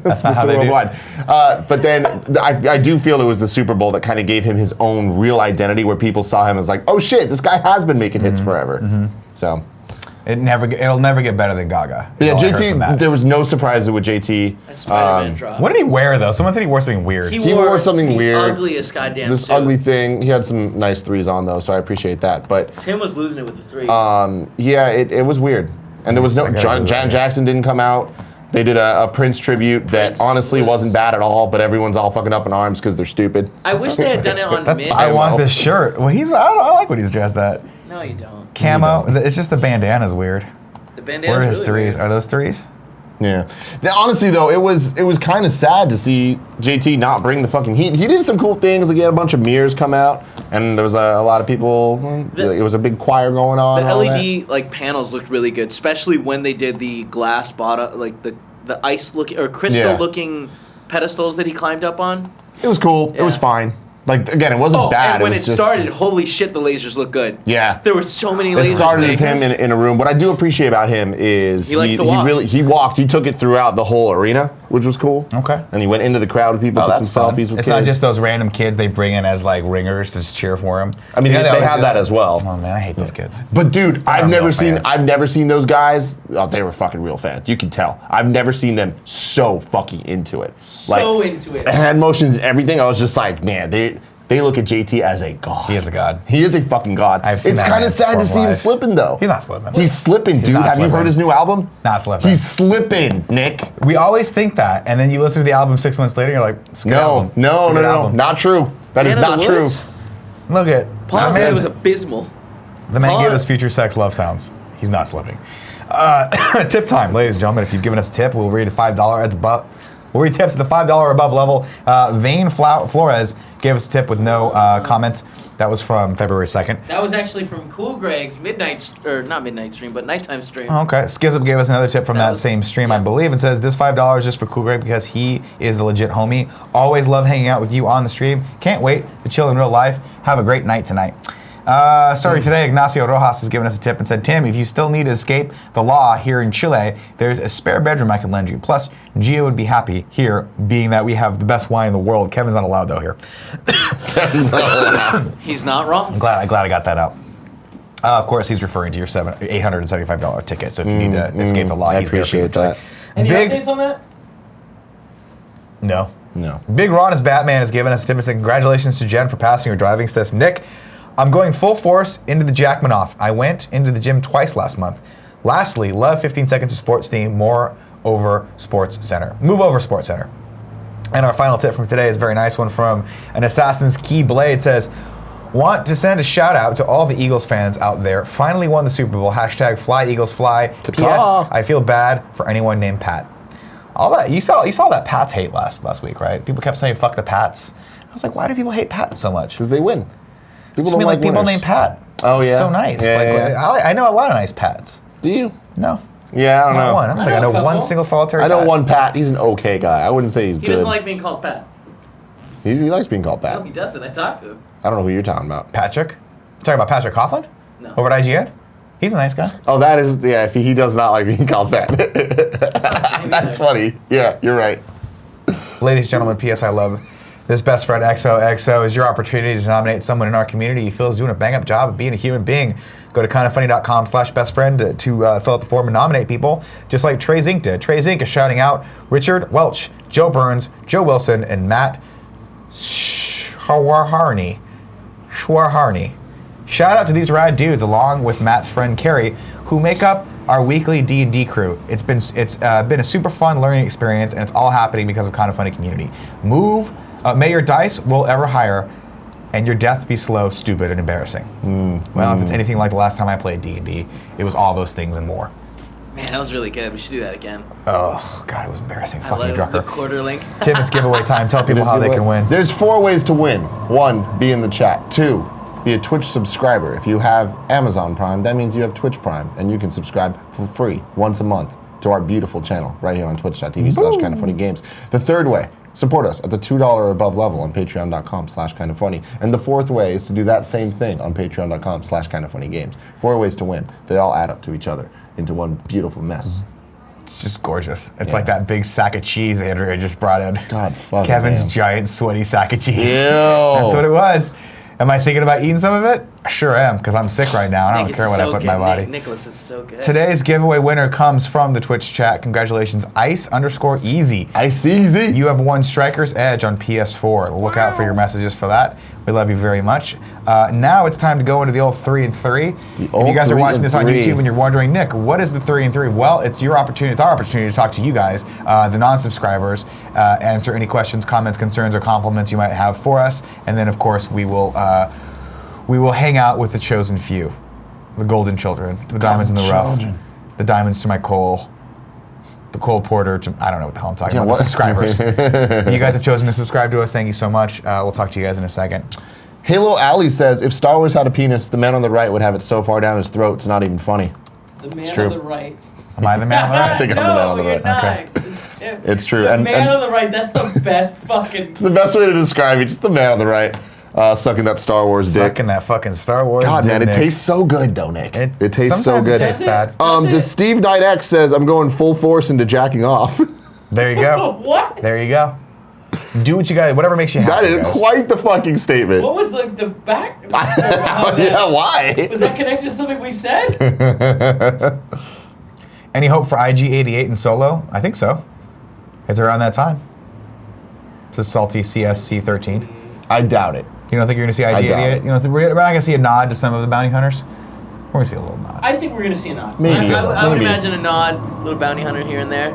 Speaker 1: that's not how they
Speaker 2: Worldwide. But then I do feel it was the Super Bowl that kind of gave him his own real identity, where people saw him as like, oh shit, this guy has been making hits forever. So
Speaker 1: it'll never get better than Gaga.
Speaker 2: Yeah, JT. There was no surprises with JT.
Speaker 3: Spider-Man drop.
Speaker 1: What did he wear though? Someone said he wore something weird.
Speaker 3: He
Speaker 2: wore something
Speaker 3: the
Speaker 2: weird.
Speaker 3: Ugliest goddamn.
Speaker 2: This
Speaker 3: suit.
Speaker 2: ugly thing. He had some nice threes on though, so I appreciate that. But
Speaker 3: Tim was losing it with the threes.
Speaker 2: yeah, it was weird. And there was no Janet Jackson didn't come out. They did a Prince tribute that honestly wasn't bad at all, but everyone's all fucking up in arms because they're stupid.
Speaker 3: I wish they had done it on Mitch.
Speaker 1: I want this shirt. Well, I like what he's dressed at.
Speaker 3: No, you don't.
Speaker 1: Camo. It's just the bandana's weird.
Speaker 3: The bandana's
Speaker 1: Where are his
Speaker 3: really
Speaker 1: threes?
Speaker 3: weird.
Speaker 1: Are those threes?
Speaker 2: Yeah. Now, honestly, though, it was kind of sad to see JT not bring the fucking heat. He did some cool things. Like he had a bunch of mirrors come out, and there was a lot of people. It was a big choir going on.
Speaker 3: The LED like panels looked really good, especially when they did the glass bottom, like the ice looking or crystal looking pedestals that he climbed up on.
Speaker 2: It was cool.
Speaker 3: Yeah.
Speaker 2: It was fine. Like again, it wasn't bad.
Speaker 3: And when it
Speaker 2: was
Speaker 3: started, holy shit, the lasers look good.
Speaker 2: Yeah,
Speaker 3: there were so many lasers.
Speaker 2: It started with him in a room. What I do appreciate about him is
Speaker 3: he likes to walk.
Speaker 2: He walked. He took it throughout the whole arena, which was cool.
Speaker 1: Okay.
Speaker 2: And he went into the crowd with people, took some selfies with kids.
Speaker 1: It's not just those random kids they bring in as like ringers to just cheer for him.
Speaker 2: I mean, they have that as well.
Speaker 1: Oh man, I hate those kids.
Speaker 2: But dude, I've never seen those guys. Oh, they were fucking real fans. You can tell. I've never seen them so fucking into it.
Speaker 3: So into it.
Speaker 2: Hand motions, everything. I was just like, man, they look at JT as a god.
Speaker 1: He is a god.
Speaker 2: He is a fucking god.
Speaker 1: I've seen
Speaker 2: it's
Speaker 1: that
Speaker 2: kind of sad to see him slipping, though.
Speaker 1: He's not slipping.
Speaker 2: He's slipping, dude. Have you heard his new album?
Speaker 1: Not slipping.
Speaker 2: He's slipping, Nick.
Speaker 1: We always think that, and then you listen to the album 6 months later, and you're like,
Speaker 2: no, not true. That is not true.
Speaker 1: Look at
Speaker 3: Paul said it was abysmal.
Speaker 1: The man gave us future sex love sounds. He's not slipping. Tip time, ladies and gentlemen. If you've given us a tip, we'll read a $5 at the butt. We'll read tips at the $5 or above level. Vane Flores gave us a tip with no comments. That was from February 2nd.
Speaker 3: That was actually from Cool Greg's nighttime stream.
Speaker 1: Okay. Skizup gave us another tip from that same stream, I believe, and says this $5 is just for Cool Greg because he is the legit homie. Always love hanging out with you on the stream. Can't wait to chill in real life. Have a great night tonight. Starting today, Ignacio Rojas has given us a tip and said, Tim, if you still need to escape the law here in Chile, there's a spare bedroom I can lend you. Plus, Gio would be happy here, being that we have the best wine in the world. Kevin's not allowed, though, here.
Speaker 3: He's not wrong.
Speaker 1: I'm glad I got that out. Of course, he's referring to your $875 ticket, so if you need to escape the law, he's there for you.
Speaker 3: Any updates on that?
Speaker 1: No. Big Ron as Batman has given us a tip and said, congratulations to Jen for passing her driving test. Nick, I'm going full force into the Jackmanoff. I went into the gym twice last month. Lastly, love 15 seconds of sports theme, Move over Sports Center. And our final tip from today is a very nice one from an Assassin's Key Blade. Says, want to send a shout out to all the Eagles fans out there. Finally won the Super Bowl. # Fly Eagles Fly. P.S. I feel bad for anyone named Pat. All that you saw that Pats hate last week, right? People kept saying fuck the Pats. I was like, why do people hate Pats so much?
Speaker 2: Because they win.
Speaker 1: People don't like people named Pat.
Speaker 2: Oh yeah,
Speaker 1: so nice. I know a lot of nice Pats.
Speaker 2: Do you?
Speaker 1: No.
Speaker 2: Yeah, I don't know.
Speaker 1: One. I don't think I know one single solitary.
Speaker 2: I know
Speaker 1: Pat.
Speaker 2: one Pat. He's an okay guy. I wouldn't say he's good.
Speaker 3: He doesn't like being called Pat.
Speaker 2: He likes being called Pat.
Speaker 3: No, he doesn't. I talked to him.
Speaker 2: I don't know who you're talking about.
Speaker 1: Patrick? You talking about Patrick Coughlin?
Speaker 3: No.
Speaker 1: Over at IGN? He's a nice guy.
Speaker 2: Oh, that is he does not like being called Pat. That's funny. Yeah, you're right.
Speaker 1: Ladies and gentlemen, P.S. I love this best friend XOXO is your opportunity to nominate someone in our community you feel is doing a bang-up job of being a human being. Go to kindoffunny.com/bestfriend to fill out the form and nominate people, just like Trey Zink did. Trey Zink is shouting out Richard Welch, Joe Burns, Joe Wilson, and Matt Schwarharney. Shout out to these rad dudes along with Matt's friend Carrie, who make up our weekly D&D crew. It's been a super fun learning experience, and it's all happening because of Kind of Funny community. May your dice roll ever higher, and your death be slow, stupid, and embarrassing. Well, if it's anything like the last time I played D&D, it was all those things and more.
Speaker 3: Man, that was really good. We should do that again.
Speaker 1: Oh, God, it was embarrassing. Fucking
Speaker 3: The
Speaker 1: Drucker.
Speaker 3: quarter link.
Speaker 1: Tim, it's giveaway time. Tell people how they can win.
Speaker 2: There's 4 ways to win. 1, be in the chat. 2, be a Twitch subscriber. If you have Amazon Prime, that means you have Twitch Prime, and you can subscribe for free once a month to our beautiful channel right here on twitch.tv/kindoffunnygames. The 3rd way, support us at the $2 or above level on patreon.com/kindoffunny. And the 4th way is to do that same thing on patreon.com/kindoffunnygames. 4 ways to win. They all add up to each other into one beautiful mess.
Speaker 1: It's just gorgeous. It's like that big sack of cheese Andrea just brought in.
Speaker 2: God fucking
Speaker 1: Kevin's
Speaker 2: damn.
Speaker 1: giant sweaty sack of cheese.
Speaker 2: Ew.
Speaker 1: That's what it was. Am I thinking about eating some of it? I sure am, because I'm sick right now and I don't
Speaker 3: Nick,
Speaker 1: care
Speaker 3: it's
Speaker 1: what I
Speaker 3: so
Speaker 1: put in my
Speaker 3: good.
Speaker 1: body.
Speaker 3: Nicholas, it's so good.
Speaker 1: Today's giveaway winner comes from the Twitch chat. Congratulations, Ice_Easy.
Speaker 2: Ice Easy.
Speaker 1: You have won Striker's Edge on PS4. Look out for your messages for that. We love you very much. Now it's time to go into the old 3 and 3. If you guys are watching this on YouTube and you're wondering, Nick, what is the 3 and 3? Well, it's your opportunity. It's our opportunity to talk to you guys, the non-subscribers, answer any questions, comments, concerns, or compliments you might have for us, and then of course we will hang out with the chosen few, the golden children, the diamonds in the rough, the diamonds to my coal. The Cole Porter to, I don't know what the hell I'm talking about, the subscribers. You guys have chosen to subscribe to us. Thank you so much. We'll talk to you guys in a second.
Speaker 2: Halo Alley says, if Star Wars had a penis, the man on the right would have it so far down his throat, it's not even funny.
Speaker 3: The man
Speaker 2: true.
Speaker 3: on the right.
Speaker 1: Am I the man on the right?
Speaker 2: I think I'm the man on the right.
Speaker 1: Okay.
Speaker 3: It's Tim.
Speaker 2: It's true.
Speaker 3: The
Speaker 2: And
Speaker 3: man on the right, that's the best fucking...
Speaker 2: it's the best way to describe it, just the man on the right. Sucking that Star Wars dick.
Speaker 1: Sucking that fucking Star Wars
Speaker 2: God, man, it
Speaker 1: Disney.
Speaker 2: tastes so good, though, Nick. It tastes so
Speaker 1: sometimes
Speaker 2: good.
Speaker 1: It tastes bad.
Speaker 2: The Steve Knight X says, I'm going full force into jacking off.
Speaker 1: There you go.
Speaker 3: What?
Speaker 1: There you go. Do what you guys, whatever makes you happy.
Speaker 2: That is
Speaker 1: guys.
Speaker 2: quite the fucking statement.
Speaker 3: What was like the back?
Speaker 2: Yeah, why?
Speaker 3: Was that connected to something we said?
Speaker 1: Any hope for IG88 in Solo? I think so. It's around that time. It's a salty CSC13.
Speaker 2: I doubt it.
Speaker 1: You don't think you're going to see
Speaker 2: doubt
Speaker 1: IG88?
Speaker 2: it.
Speaker 1: You know, we're not going to see a nod to some of the bounty hunters? We're going to see a little nod.
Speaker 3: I think we're gonna see a nod.
Speaker 2: Maybe.
Speaker 3: I would
Speaker 2: Maybe.
Speaker 3: imagine a nod, little bounty hunter here and there.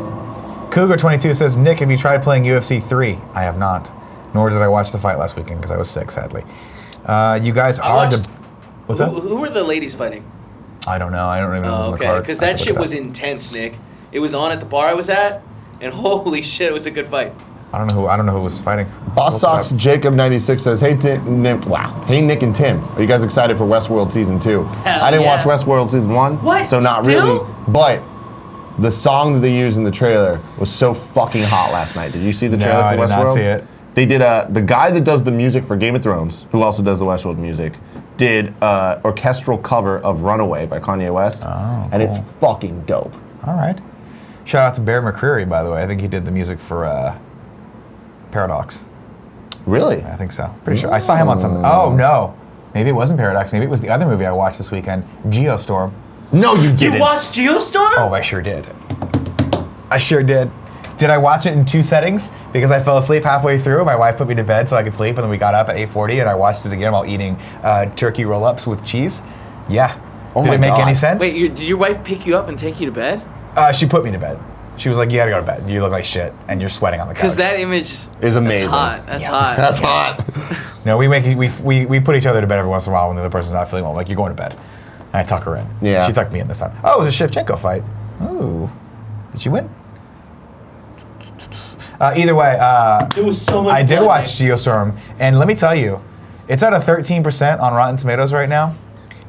Speaker 1: Cougar22 says, Nick, have you tried playing UFC 3? I have not. Nor did I watch the fight last weekend because I was sick, sadly. You guys are... What's up?
Speaker 3: Who were the ladies fighting?
Speaker 1: I don't know. I don't even know what's on the
Speaker 3: Okay,
Speaker 1: card.
Speaker 3: because
Speaker 1: I have
Speaker 3: that
Speaker 1: to
Speaker 3: shit
Speaker 1: look it
Speaker 3: was
Speaker 1: up.
Speaker 3: intense, Nick. It was on at the bar I was at, and holy shit, it was a good fight.
Speaker 1: I don't know who was fighting.
Speaker 2: Boss Socks Jacob 96 says, hey, hey, Nick and Tim, are you guys excited for Westworld Season 2? I didn't watch Westworld Season 1,
Speaker 3: What?
Speaker 2: so not
Speaker 3: Still?
Speaker 2: really. But the song that they used in the trailer was so fucking hot last night. Did you see the trailer
Speaker 1: No,
Speaker 2: for
Speaker 1: I did
Speaker 2: Westworld?
Speaker 1: not see it.
Speaker 2: They did the guy that does the music for Game of Thrones, who also does the Westworld music, did orchestral cover of Runaway by Kanye West, and it's fucking dope.
Speaker 1: All right. Shout out to Bear McCreary, by the way. I think he did the music for Paradox.
Speaker 2: Really?
Speaker 1: I think so. Pretty sure. I saw him on some... Oh, no. Maybe it wasn't Paradox. Maybe it was the other movie I watched this weekend, Geostorm.
Speaker 2: No, you didn't.
Speaker 3: You watched Geostorm?
Speaker 1: Oh, I sure did. I sure did. Did I watch it in 2 settings? Because I fell asleep halfway through. My wife put me to bed so I could sleep, and then we got up at 8:40, and I watched it again while eating turkey roll-ups with cheese. Yeah. Did it make any sense?
Speaker 3: Wait, did your wife pick you up and take you to bed?
Speaker 1: She put me to bed. She was like, you gotta go to bed. You look like shit, and you're sweating on the couch.
Speaker 3: Because that image
Speaker 2: is amazing.
Speaker 3: That's hot. That's hot.
Speaker 2: That's hot.
Speaker 1: No, we put each other to bed every once in a while when the other person's not feeling well. Like, you're going to bed. And I tuck her in.
Speaker 2: Yeah.
Speaker 1: She tucked me in this time. Oh, it was a Shevchenko fight. Ooh. Did she win? Either way,
Speaker 3: There was so much
Speaker 1: I did
Speaker 3: blood,
Speaker 1: watch
Speaker 3: Nick.
Speaker 1: Geostorm, and let me tell you, it's at a 13% on Rotten Tomatoes right now,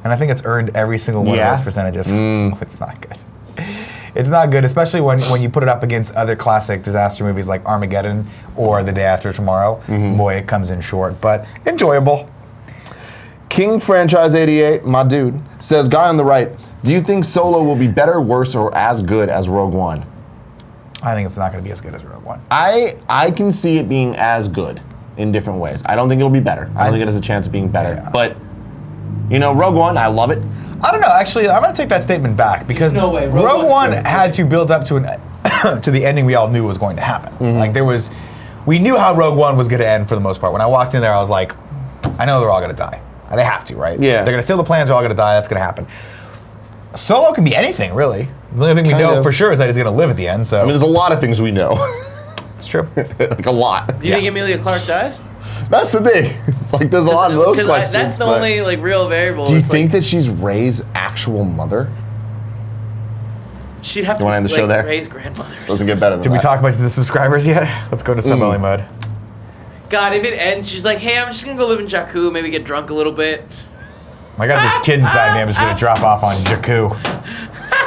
Speaker 1: and I think it's earned every single one of those percentages. Oh, it's not good. It's not good, especially when you put it up against other classic disaster movies like Armageddon or The Day After Tomorrow. Boy, it comes in short, but enjoyable.
Speaker 2: King Franchise 88, my dude, says, guy on the right, do you think Solo will be better, worse, or as good as Rogue One?
Speaker 1: I think it's not going to be as good as Rogue One.
Speaker 2: I can see it being as good in different ways. I don't think it'll be better. I don't think it has a chance of being better.
Speaker 1: Yeah.
Speaker 2: But, you know, Rogue One, I love it.
Speaker 1: I don't know. Actually, I'm going to take that statement back because
Speaker 3: There's no way.
Speaker 1: Rogue One
Speaker 3: One's
Speaker 1: had to build up to to the ending we all knew was going to happen. Like we knew how Rogue One was going to end for the most part. When I walked in there, I was like, I know they're all going to die. They have to, right?
Speaker 2: Yeah.
Speaker 1: They're going to steal the plans. They're all going to die. That's going to happen. Solo can be anything, really. The only thing we
Speaker 2: Kind
Speaker 1: know
Speaker 2: of.
Speaker 1: for sure is that he's going to live at the end. So
Speaker 2: I mean, there's a lot of things we know.
Speaker 1: it's true.
Speaker 2: Like a lot.
Speaker 3: Do you think Emilia Clarke dies?
Speaker 2: That's the thing. It's like there's a lot of those
Speaker 3: 'Cause
Speaker 2: questions.
Speaker 3: that's the
Speaker 2: but
Speaker 3: only like real variable.
Speaker 2: do you
Speaker 3: It's
Speaker 2: think
Speaker 3: like,
Speaker 2: that she's Rey's actual mother?
Speaker 3: She'd have
Speaker 2: You
Speaker 3: to
Speaker 2: wanna end the show there?
Speaker 3: Ray's grandmother.
Speaker 2: Doesn't get better than
Speaker 1: Did we
Speaker 2: that.
Speaker 1: talk about the subscribers yet? Let's go to sub-only mode.
Speaker 3: God, if it ends, she's like, hey, I'm just gonna go live in Jakku, maybe get drunk a little bit.
Speaker 1: I got this kid inside me. I'm just gonna drop off on Jakku.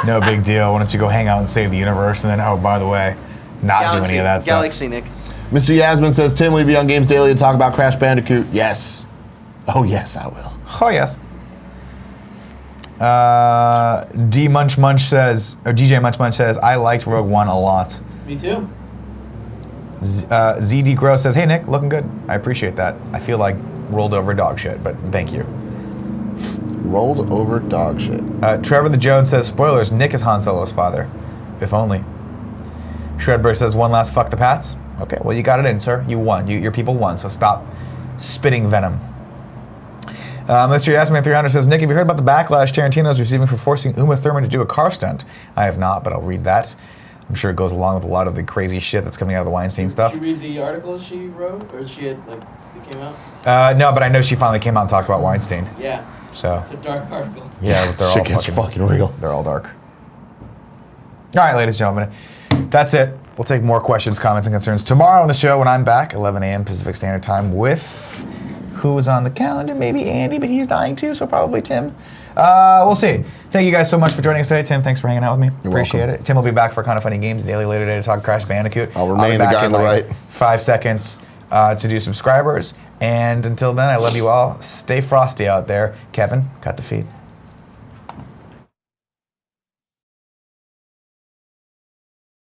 Speaker 1: No big deal. Why don't you go hang out and save the universe? And then, oh, by the way, not do any of that stuff.
Speaker 3: Galaxy, Nick.
Speaker 2: Mr. Yasmin says, Tim, will you be on Games Daily to talk about Crash Bandicoot? Yes. Oh, yes, I will.
Speaker 1: Oh, yes. DJ Munch Munch says, I liked Rogue One a lot.
Speaker 3: Me too.
Speaker 1: ZD Gross says, hey, Nick, looking good. I appreciate that. I feel like rolled over dog shit, but thank you.
Speaker 2: Rolled over dog shit.
Speaker 1: Trevor the Jones says, spoilers, Nick is Han Solo's father. If only. Shredberg says, one last fuck the Pats. Okay, well, you got it in, sir. You won. Your people won, so stop spitting venom. Mr. Yasmin 300 says, Nick, have you heard about the backlash Tarantino's receiving for forcing Uma Thurman to do a car stunt? I have not, but I'll read that. I'm sure it goes along with a lot of the crazy shit that's coming out of the Weinstein stuff.
Speaker 3: Did you read the article she wrote, or she had, it came out?
Speaker 1: No, but I know she finally came out and talked about Weinstein.
Speaker 3: Yeah.
Speaker 1: So.
Speaker 3: It's a dark article.
Speaker 1: Yeah, but they're
Speaker 2: Shit
Speaker 1: all
Speaker 2: gets fucking real.
Speaker 1: They're all dark. All right, ladies and gentlemen, that's it. We'll take more questions, comments, and concerns tomorrow on the show when I'm back, 11 a.m. Pacific Standard Time, with who is on the calendar? Maybe Andy, but he's dying too, so probably Tim. We'll see. Thank you guys so much for joining us today. Tim, thanks for hanging out with me.
Speaker 2: You're
Speaker 1: Appreciate
Speaker 2: welcome.
Speaker 1: it. Tim will be back for Kind of Funny Games Daily later today to talk Crash Bandicoot.
Speaker 2: I'll remain
Speaker 1: be
Speaker 2: the
Speaker 1: back
Speaker 2: guy on
Speaker 1: in
Speaker 2: the
Speaker 1: like
Speaker 2: right.
Speaker 1: 5 seconds to do subscribers. And until then, I love you all. Stay frosty out there. Kevin, cut the feed.